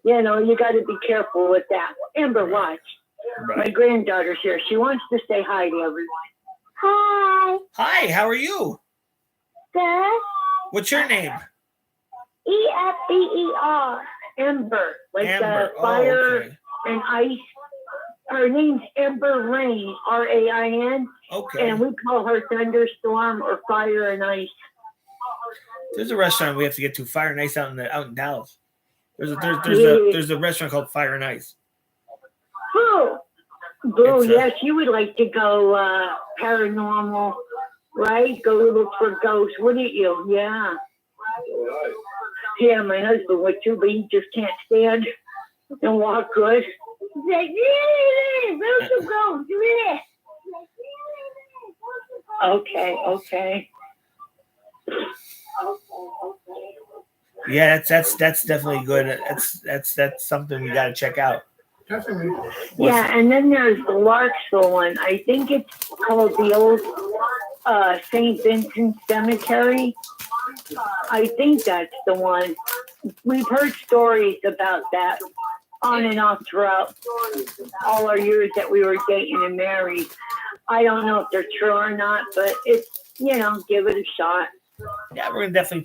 you got to be careful with that. Amber, watch. Right. My granddaughter's here. She wants to say hi to everyone. Hi. Hi, how are you? Good. What's your name? Ember. Ember. Like Amber. fire okay. and ice. Her name's Ember Rain, Rain. Okay. And we call her Thunderstorm or Fire and Ice. There's a restaurant we have to get to, Fire and Ice, out in Dallas. There's a restaurant called Fire and Ice. Boo, yes, you would like to go paranormal, right? Go look for ghosts, wouldn't you? Yeah. Yeah, my husband would too, but he just can't stand and walk good. He's like, there's some ghosts. Okay. Yeah, that's definitely good. That's something we got to check out. Definitely. Yeah, and then there's the Larksville one. I think it's called the old St. Vincent Cemetery. I think that's the one. We've heard stories about that on and off throughout all our years that we were dating and married. I don't know if they're true or not, but it's, give it a shot. Yeah, we're definitely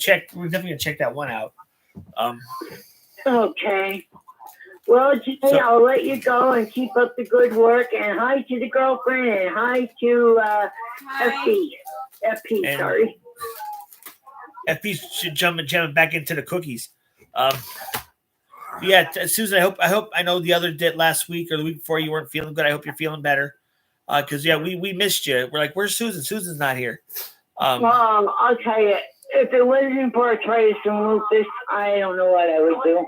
gonna check that one out. Okay. Well, Jay, I'll let you go and keep up the good work. And hi to the girlfriend and hi to FP, sorry. FP should jumping back into the cookies. Yeah, Susan, I know the other did last week or the week before you weren't feeling good. I hope you're feeling better. Because we missed you. We're like, where's Susan? Susan's not here. Well, I'll tell you, if it wasn't for arthritis and lupus, I don't know what I would do.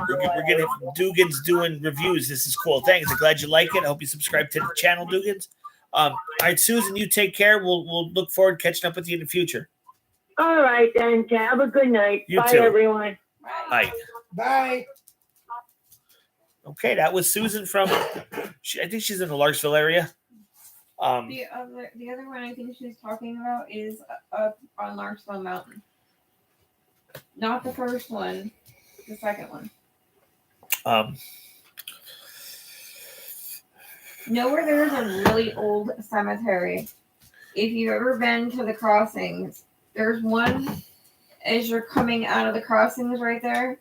We're getting Dugan's doing reviews. This is cool. Thanks. I'm glad you like it. I hope you subscribe to the channel, Dugan's. All right, Susan, you take care. We'll look forward to catching up with you in the future. All right, then. Have a good night. You Bye, too. everyone. Bye. Bye. Okay, that was Susan from. I think she's in the Larksville area. The other one I think she's talking about is up on Larksville Mountain. Not the first one, the second one. Know where there's a really old cemetery. If you've ever been to the crossings, there's one as you're coming out of the crossings right there.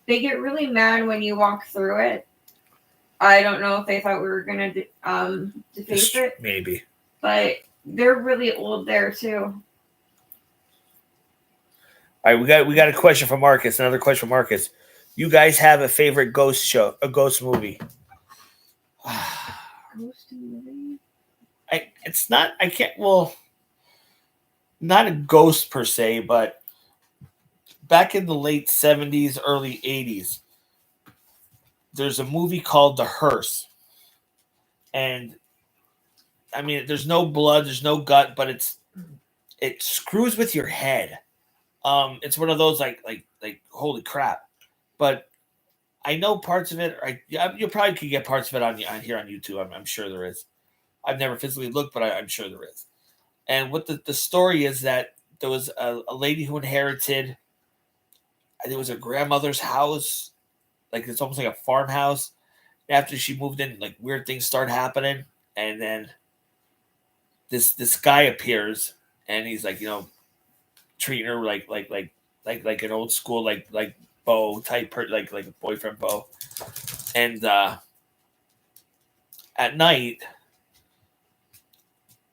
They get really mad when you walk through it. I don't know if they thought we were gonna deface it, Maybe. but they're really old there too. All right, we got a question from Marcus. Another question from Marcus. You guys have a favorite ghost movie? Ghost movie? Not a ghost per se, but back in the late 70s, early 80s, there's a movie called The Hearse. And I mean, there's no blood, there's no gut, but it screws with your head. It's one of those like holy crap. But I know parts of it. You probably could get parts of it on here on YouTube. I'm sure there is. I've never physically looked, but I'm sure there is. And what the story is that there was a lady who inherited, I think it was her grandmother's house. Like it's almost like a farmhouse. After she moved in, like weird things start happening, and then this guy appears, and he's like, treating her like an old school like beau type, like a boyfriend beau. And at night,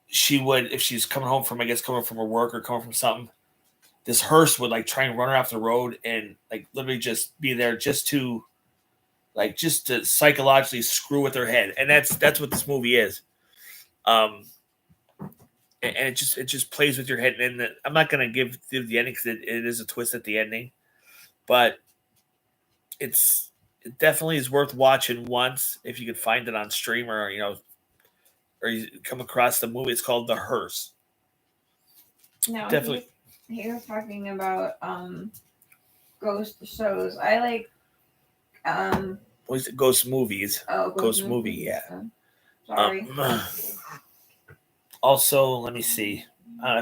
she would, if she's coming from her work or coming from something, this hearse would like try and run her off the road and like literally just be there just to psychologically screw with her head. And that's what this movie is. And it just plays with your head. And I'm not gonna give the ending because it is a twist at the ending, but it definitely is worth watching once if you could find it on streamer, or you come across the movie. It's called The Hearse. No, Definitely. He was talking about ghost shows. I like What is it? Ghost movies. Ghost movie, yeah. Sorry. Also, let me see.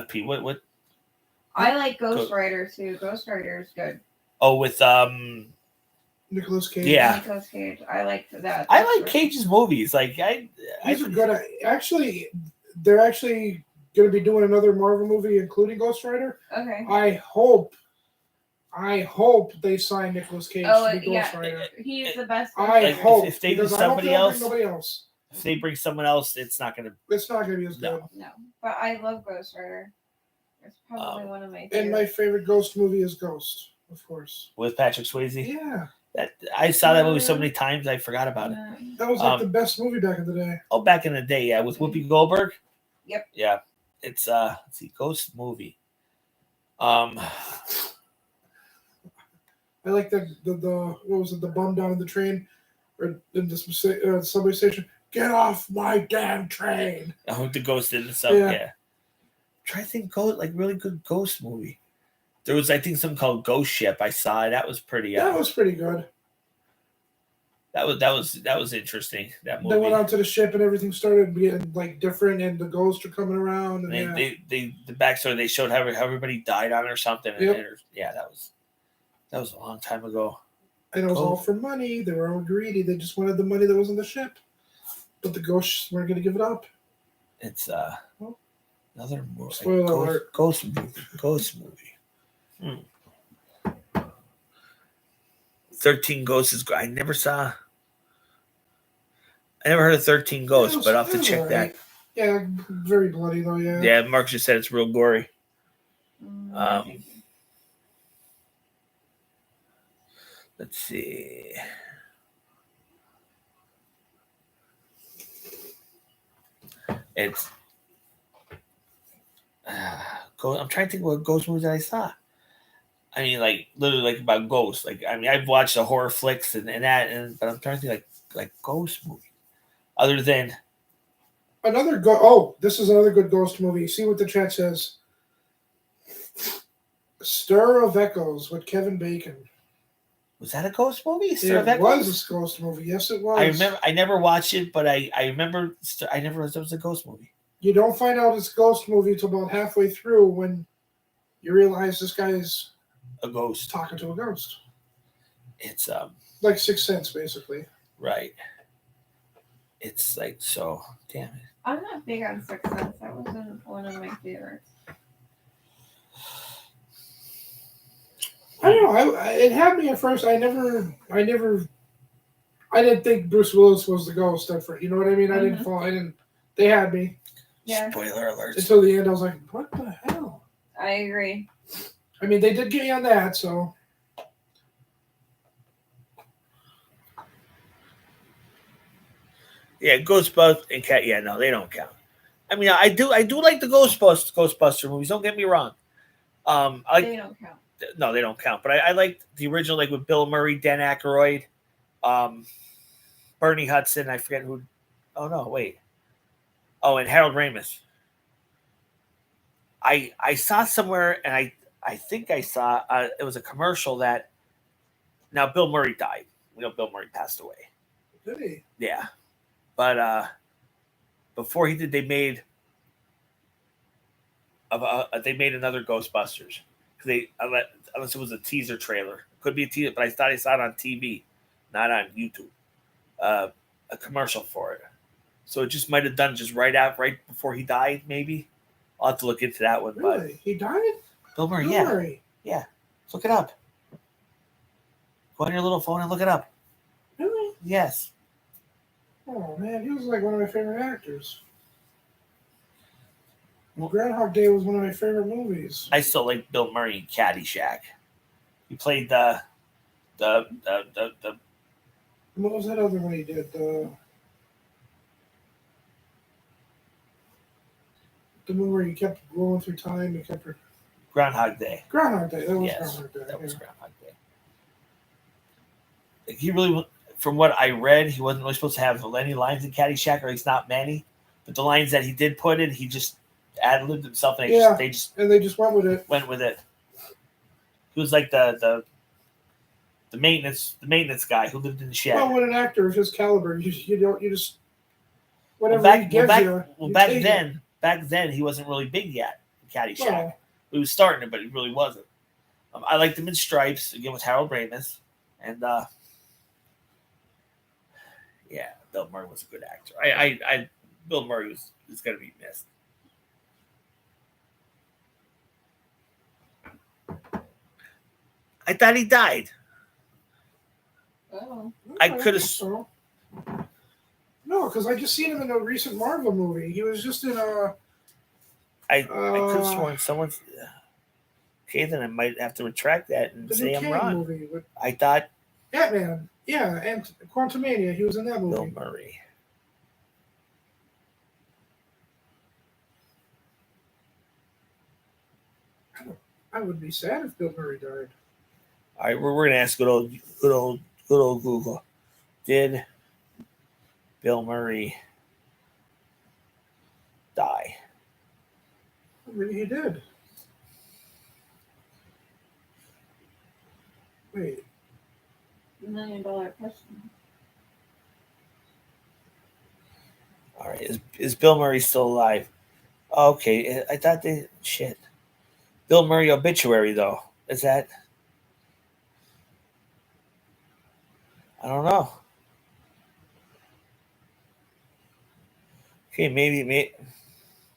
Pete, what? I like Ghost Rider too. Ghost Rider is good. Oh, with Nicolas Cage. Yeah. Nicolas Cage. I like that. I like Cage's movies. Like He's a good. Actually, they're actually going to be doing another Marvel movie, including Ghost Rider. Okay. I hope they sign Nicolas Cage to be Ghost Rider. He's the best. I hope if they do because I hope somebody they don't else, bring nobody else. if they bring someone else, it's not gonna. It's not going to be as good. No. No, but I love Ghost Rider. It's probably one of my favorites. And my favorite Ghost movie is Ghost, of course. With Patrick Swayze. Yeah, That I saw that movie so many times I forgot about it. that was like the best movie back in the day. Oh, back in the day, yeah, with Whoopi Goldberg. Yep. Yeah, it's let's see, Ghost movie. I like the what was it, the bum down in the train or in the subway station. Get off my damn train! Oh, the Ghost in the sub. Yeah. Try to think, like really good Ghost movie. There was, I think, something called Ghost Ship. I saw it. That was pretty. That was pretty good. That was interesting. That movie. They went onto the ship and everything started getting like different, and the ghosts are coming around. And they the backstory, they showed how everybody died on it or something. And, Yep. that was a long time ago. And it was all for money. They were all greedy. They just wanted the money that was on the ship, but the ghosts weren't going to give it up. It's another movie. Spoiler alert. Ghost movie. 13 Ghosts is good. I never heard of 13 Ghosts, but I'll have to check that. Yeah, very bloody though. Yeah. Yeah, Mark just said it's real gory. Let's see. It's. I'm trying to think what ghost movies that I saw. I mean, like literally, like about ghosts. Like, I mean, I've watched the horror flicks and that, but I'm trying to think like ghost movies. Other than this is another good ghost movie. See what the chat says. Stir of Echoes with Kevin Bacon. Was that a ghost movie? It was a ghost movie. Yes, it was. I remember. I never watched it, but I remember. I never realized it was a ghost movie. You don't find out it's a ghost movie until about halfway through when you realize this guy is a ghost talking to a ghost. It's like Sixth Sense, basically. Right. It's like so. Damn it. I'm not big on Sixth Sense. That wasn't one of my favorites. I don't know. It had me at first. I didn't think Bruce Willis was the ghost at first. You know what I mean? Mm-hmm. They had me. Yeah. Spoiler alert. Until the end, I was like, what the hell? I agree. I mean, they did get me on that, so. Yeah, Ghostbusters and Cat. Yeah, no, they don't count. I mean, I do like the Ghostbuster movies. Don't get me wrong. They don't count. No, they don't count. But I like the original, like with Bill Murray, Dan Aykroyd, Bernie Hudson. I forget who. Oh no, wait. Oh, and Harold Ramis. I saw somewhere, and I think I saw it was a commercial that. Now Bill Murray died. We know Bill Murray passed away. Did he? Yeah, but before he did, they made another Ghostbusters. Unless it was a teaser trailer, could be a teaser, but I thought I saw it on TV, not on YouTube. A commercial for it, so it just might have done just right before he died. Maybe I'll have to look into that one. Really, he died? Bill Murray, Bill Murray. Yeah. Look it up. Go on your little phone and look it up. Really? Yes. Oh man, he was like one of my favorite actors. Groundhog Day was one of my favorite movies. I still like Bill Murray in Caddyshack. He played the What was that other one he did? The movie where he kept rolling through time. He kept Groundhog Day. Groundhog Day. That was Yes, Groundhog Day. that was yeah. Groundhog Day. He really, from what I read, he wasn't really supposed to have any lines in Caddyshack, or at least not many. But the lines that he did put in, he just ad-libbed himself, and Yeah. they just And they just went with it. went with it. He was like the maintenance guy who lived in the shed. Well, when an actor of his caliber, you just whatever Well, he gives you. you back take it. then he wasn't really big yet in Caddyshack. Well, He was starting it, but he really wasn't. I liked him in Stripes again with Harold Ramis, and yeah, Bill Murray was a good actor. Bill Murray is going to be missed. I thought he died. Oh. I don't coulda think so. No, because I just seen him in a recent Marvel movie. He was just in a. I could have sworn someone's. Okay, then I might have to retract that and The say new I'm Kang wrong. movie with I thought Ant-Man. Yeah, and Quantumania. He was in that Bill movie. Murray. I would be sad if Bill Murray died. All right, we're gonna ask good old Google. Did Bill Murray die? Maybe he did. Wait, $1 million question. All right, is Bill Murray still alive? Okay, I thought they shit. Bill Murray obituary though, is that? I don't know. Okay, maybe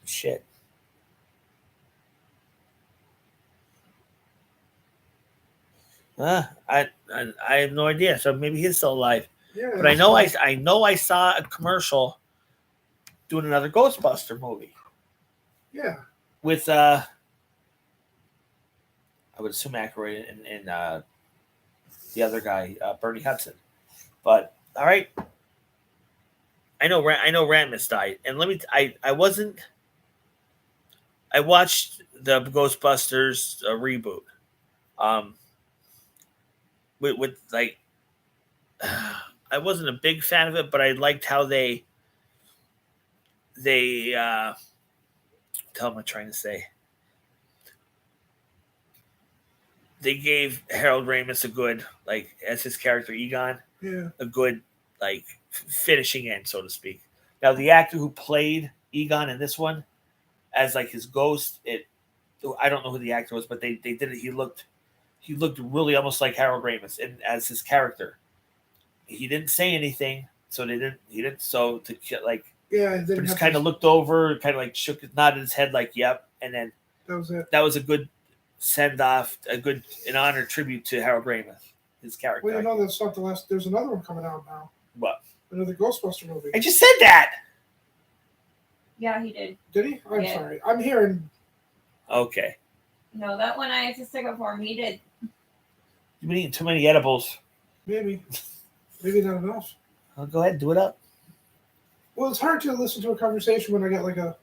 shit. I have no idea. So maybe he's still alive. yeah. But I know I saw a commercial doing another Ghostbuster movie Yeah. with I would assume Aykroyd and the other guy, Bernie Hudson. But all right, I know Ramus died, and I watched the Ghostbusters reboot, with like I wasn't a big fan of it, but I liked how they tell them I'm trying to say. They gave Harold Ramis a good, like, as his character Egon, Yeah. a good, like, finishing end, so to speak. Now, the actor who played Egon in this one, as like his ghost, I don't know who the actor was, but they did it. He looked really almost like Harold Ramis, and as his character, he didn't say anything, so he didn't. So to like, Yeah. And then but just kind of looked over, kind of like nodded his head, like, "Yep," and then that was it. that was a good send off, an honor tribute to Harold Ramis, his character. Well, you know that's not the last. There's another one coming out now. What? Another Ghostbuster movie. I just said that. Yeah, he did. Did he? I'm Yeah. sorry. I'm hearing. Okay, No, that one I had to stick up for him. He did. you've been eating too many edibles. Maybe not enough. I'll go ahead, do it up. Well, it's hard to listen to a conversation when I got like a.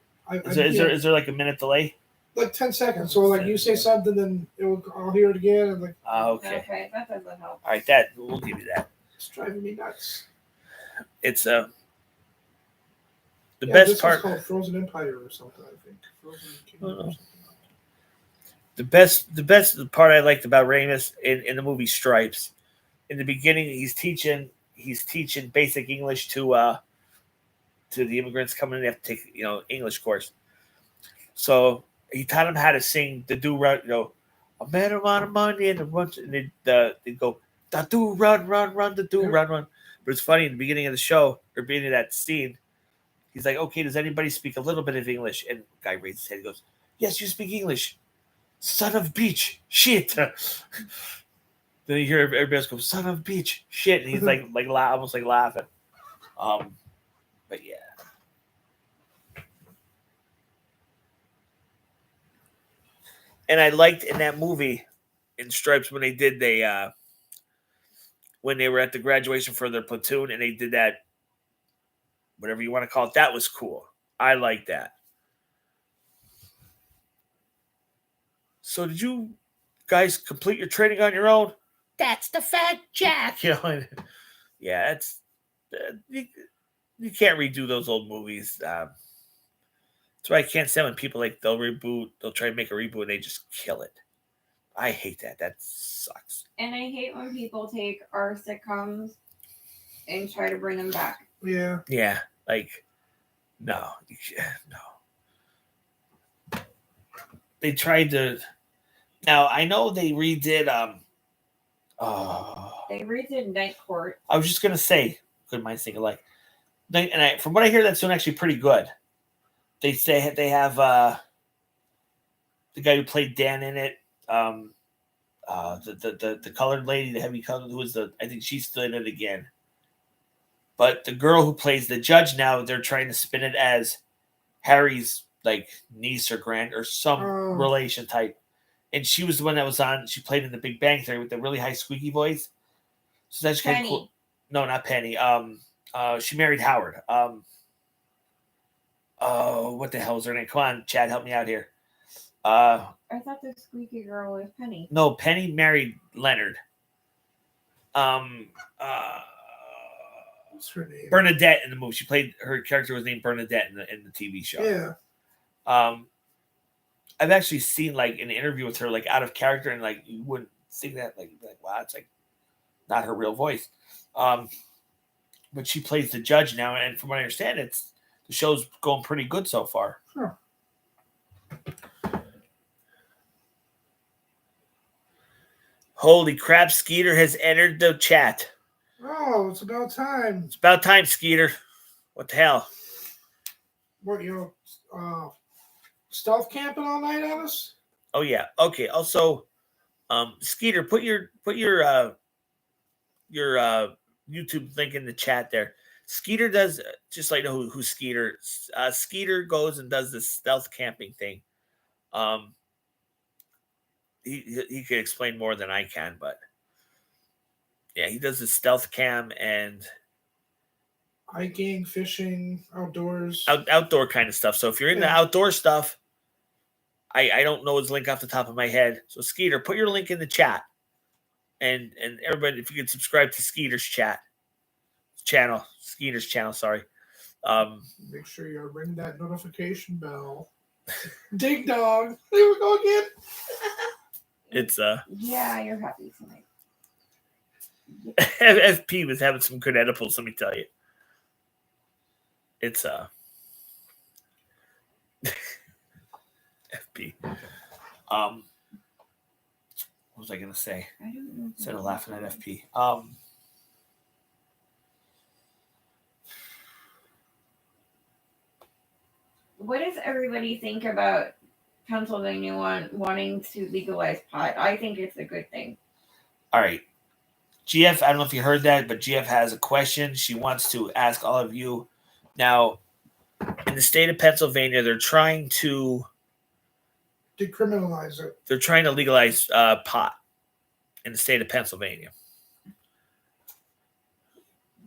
Is there like a minute delay? Like 10 seconds. So like you say something, then I'll hear it again, and like Okay. Okay, that doesn't help. All right, that we'll give you that. it's driving me nuts. It's the Yeah, best this part. is called Frozen Empire or something. I think. Frozen Kingdom or something. The best part I liked about Ramis in the movie Stripes, in the beginning, he's teaching basic English to the immigrants coming in. They have to take English course. So he taught them how to sing the do run. I met him on a Monday and they go the do run the do run. But it's funny in the beginning of the show or beginning of that scene, he's like, "Okay, does anybody speak a little bit of English?" And the guy raises his head and goes, "Yes, you speak English. Son of beach, shit." Then you hear everybody else go, "Son of beach, shit," and he's like almost like laughing. But yeah, And I liked in that movie in Stripes when they did when they were at the graduation for their platoon and they did that, whatever you want to call it. That was cool. I like that. So did you guys complete your training on your own? That's the Fat Jack. You know, yeah, it's you can't redo those old movies. That's why I can't stand when people they'll try to make a reboot and they just kill it. I hate that. That sucks. And I hate when people take our sitcoms and try to bring them back. Yeah. Yeah, no. They tried to. Now I know they redid. They redid Night Court. I was just gonna say, good minds think alike. From what I hear, that's doing actually pretty good. They say they have the guy who played Dan in it. The colored lady, the heavy colored, I think she's still in it again. But the girl who plays the judge now, they're trying to spin it as Harry's niece or grand or some relation type. And she was the one that was on. She played in The Big Bang Theory with the really high squeaky voice. So that's kind of cool. No, not Penny. She married Howard. What the hell is her name? Come on, Chad, help me out here. I thought the squeaky girl was Penny. No, Penny married Leonard. What's her name? Bernadette in the movie. She played, her character was named Bernadette in the TV show. Yeah. I've actually seen an interview with her out of character and you wouldn't think that wow, it's not her real voice. But she plays the judge now, and from what I understand, the show's going pretty good so far. Huh. Holy crap, Skeeter has entered the chat. Oh, it's about time. It's about time, Skeeter. What the hell? What, stealth camping all night on us? Oh yeah. Okay. Also, Skeeter, put your YouTube link in the chat there. Skeeter does, just like who Skeeter. Skeeter goes and does this stealth camping thing. He could explain more than I can, but yeah, he does the stealth cam and hiking, fishing, outdoors, outdoor kind of stuff. So if you're into outdoor stuff, I don't know his link off the top of my head. So Skeeter, put your link in the chat, and everybody, if you could subscribe to Skeeter's channel. Sorry. Make sure you ring that notification bell. Ding dong. There we go again. It's Yeah, you're happy tonight. FP was having some good edibles, let me tell you. It's FP. What was I gonna say? I don't know. Instead of laughing at FP. What does everybody think about Pennsylvania wanting to legalize pot? I think it's a good thing. All right. GF, I don't know if you heard that, but GF has a question. She wants to ask all of you. Now, in the state of Pennsylvania, they're trying to decriminalize it. They're trying to legalize pot in the state of Pennsylvania.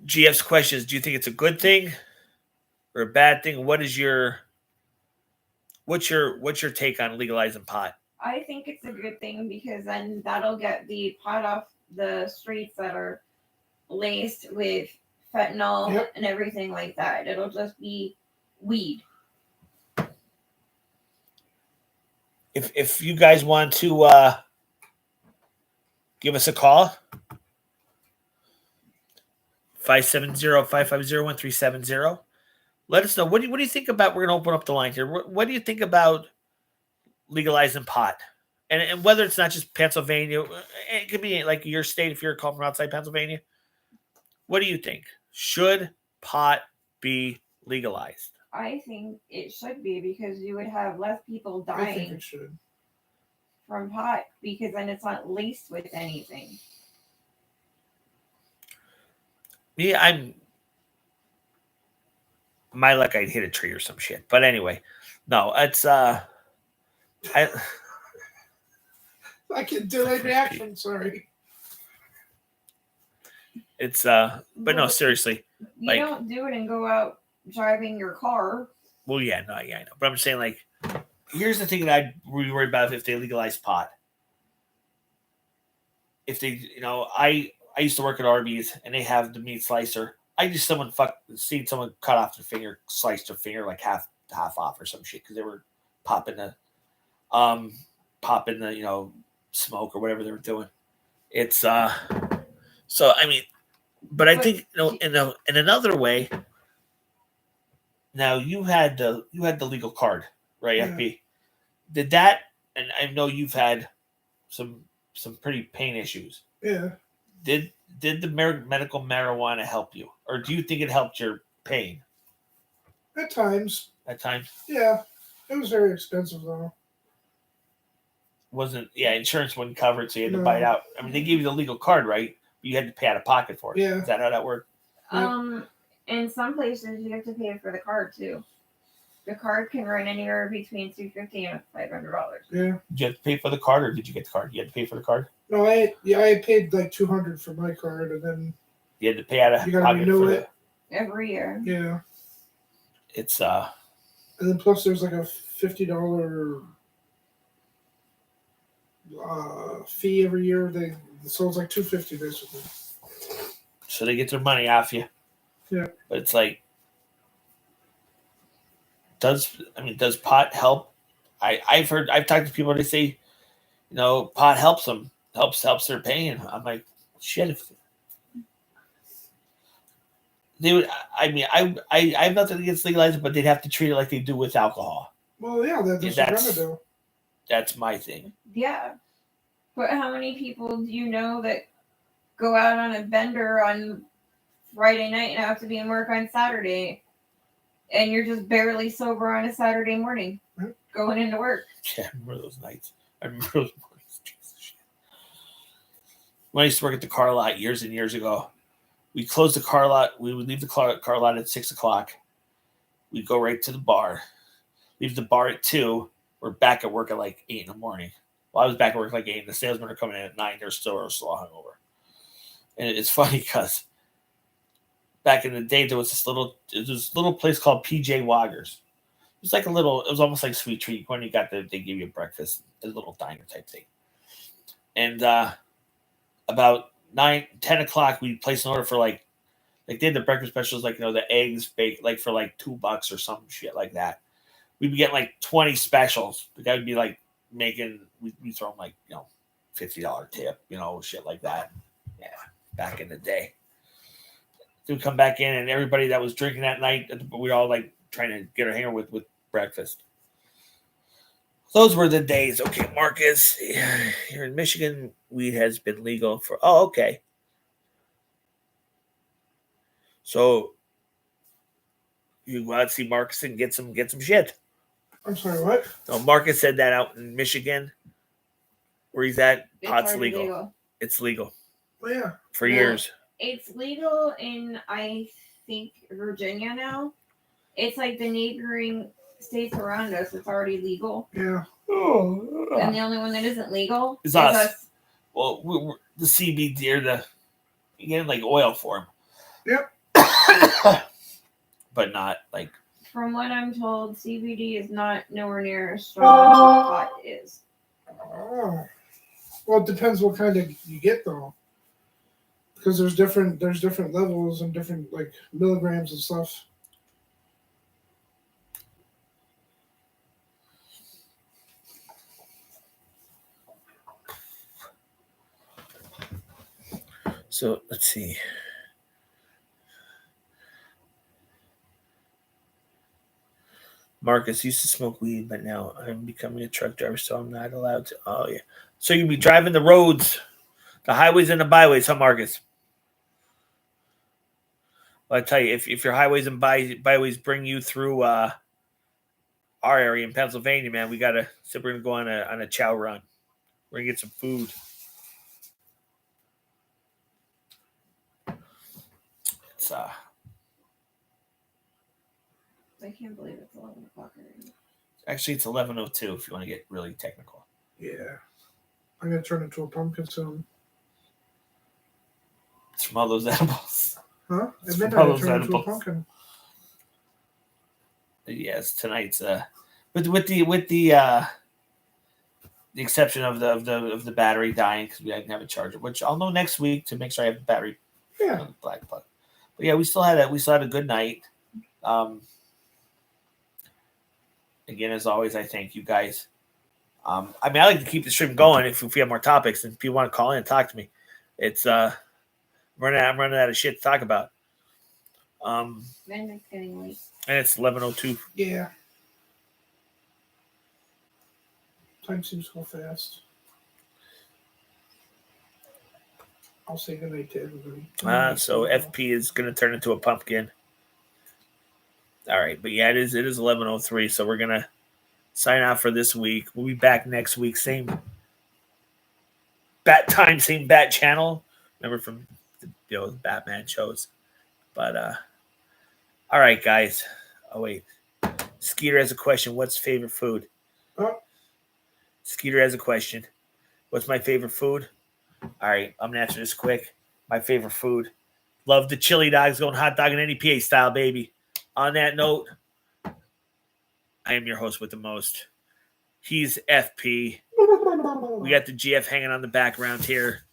GF's question is, do you think it's a good thing or a bad thing? What's your take on legalizing pot? I think it's a good thing because then that'll get the pot off the streets that are laced with fentanyl and everything like that. It'll just be weed. If you guys want to give us a call, 570-550-1370. Let us know. What do you think about? We're going to open up the line here. What do you think about legalizing pot? And whether it's not just Pennsylvania, it could be like your state if you're calling from outside Pennsylvania. What do you think? Should pot be legalized? I think it should be because you would have less people I think dying it should. from pot because then it's not laced with anything. Me, my luck, I'd hit a tree or some shit. But anyway, no, it's I can delayed reaction. Sorry. It's but no, seriously. You Like- don't do it and go out driving your car. Well, yeah, no, yeah, I know. But I'm saying, like, here's the thing that I'd be worried about if they legalize pot. If they, I used to work at Arby's and they have the meat slicer. I just seen someone cut off their finger, sliced their finger like half off or some shit because they were popping the smoke or whatever they were doing. It's so I mean, but I think in another way. Now you had the legal card, right? Yeah. FP. Did that? And I know you've had some pretty pain issues. Yeah. Did the medical marijuana help you, or do you think it helped your pain At times. at times? Yeah. It was very expensive though. Wasn't insurance wouldn't cover it, so you had to buy it No. out. I mean, they gave you the legal card, right? But you had to pay out of pocket for it. Yeah. Is that how that worked? Yeah. In some places you have to pay for the card too. The card can run anywhere between $250 and $500. Yeah. Did you have to pay for the card, or did you get the card? You had to pay for the card. No, I paid like $200 for my card, and then You had to pay out of you gotta pocket renew for it. Every year. Yeah. It's And then plus there's like a $50 fee every year. So it's like $250 basically. so they get their money off you. Yeah. But it's like, does pot help? I've talked to people, they say, pot helps them, helps their pain. I'm like, shit, if they would, I have nothing against legalizing, but they'd have to treat it like they do with alcohol. Well, yeah, that's Yeah, what we're gonna do. That's my thing. Yeah. But how many people do you know that go out on a bender on Friday night and have to be in work on Saturday, and you're just barely sober on a Saturday morning going into work? Yeah, I remember those nights. I remember those mornings. Jesus shit. When I used to work at the car lot years and years ago, we closed the car lot. We would leave the car lot at 6:00. We'd go right to the bar. Leave the bar at 2:00. We're back at work at like 8 in the morning. Well, I was back at work like 8. The salesmen are coming in at 9. They're still hungover. And it's funny because back in the day, there was this little place called PJ Wagger's. It was like it was almost like Sweet Treat. When you got there, they give you breakfast, a little diner type thing. And about 9, 10 o'clock, we placed an order for like they had the breakfast specials, like, the eggs baked like for like $2 or some shit like that. We'd be getting like 20 specials. The guy would be like making, we throw him like, $50 tip, shit like that. Yeah, back in the day. We'd come back in, and everybody that was drinking that night, we were all like trying to get our hanger with breakfast. Those were the days. Okay, Marcus, here in Michigan, weed has been legal for. Oh, okay. So you go out to see Marcus and get some shit. I'm sorry, what? No, Marcus said that out in Michigan, where he's at, It's pot's already legal. It's legal Well, yeah. for Yeah. years. It's legal in, I think, Virginia now. It's like the neighboring states around us. It's already legal. Yeah. And the only one that isn't legal Is us. Well, we're the CBD or you get like oil for them. Yep. But not like. From what I'm told, CBD is not nowhere near as strong as what pot is. Oh. Well, it depends what kind of you get though, because there's different levels and different like milligrams and stuff. So let's see. Marcus used to smoke weed, but now I'm becoming a truck driver, so I'm not allowed to. Oh, yeah. So you'll be driving the roads, the highways and the byways, huh, Marcus? Well, I tell you, if your highways and byways bring you through our area in Pennsylvania, man, we're going to go on a chow run. We're going to get some food. It's I can't believe it's 11 o'clock already. actually it's 11:02 if you want to get really technical. Yeah. I'm gonna turn into a pumpkin soon. It's from all those edibles. Huh? It's At from midnight, I those turn into a edibles. pumpkin. Yes, tonight's with the exception of the battery dying because we didn't have a charger, which I'll know next week to make sure I have the battery Yeah. on the black plug. But yeah, we still had a good night. Again, as always, I thank you guys. I mean, I like to keep the stream going if we have more topics and people want to call in and talk to me. It's I'm running out of shit to talk about. Man, it's getting late. And it's 11:02. Yeah. Time seems to go fast. I'll say goodnight to everybody. So FP is going to turn into a pumpkin. All right, but yeah, it is 11:03, so we're gonna sign out for this week. We'll be back next week, same bat time, same bat channel. Remember from the Batman shows. But all right, guys. Oh wait, Skeeter has a question. What's favorite food? Oh. Skeeter has a question. What's my favorite food? All right, I'm gonna answer this quick. My favorite food. Love the chili dogs going hot dog and NEPA style, baby. On that note, I am your host with the most. He's FP. We got the GF hanging on the background here.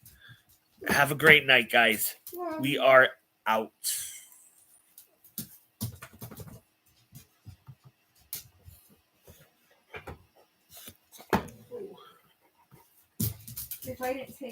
Have a great night, guys. We are out. If I didn't take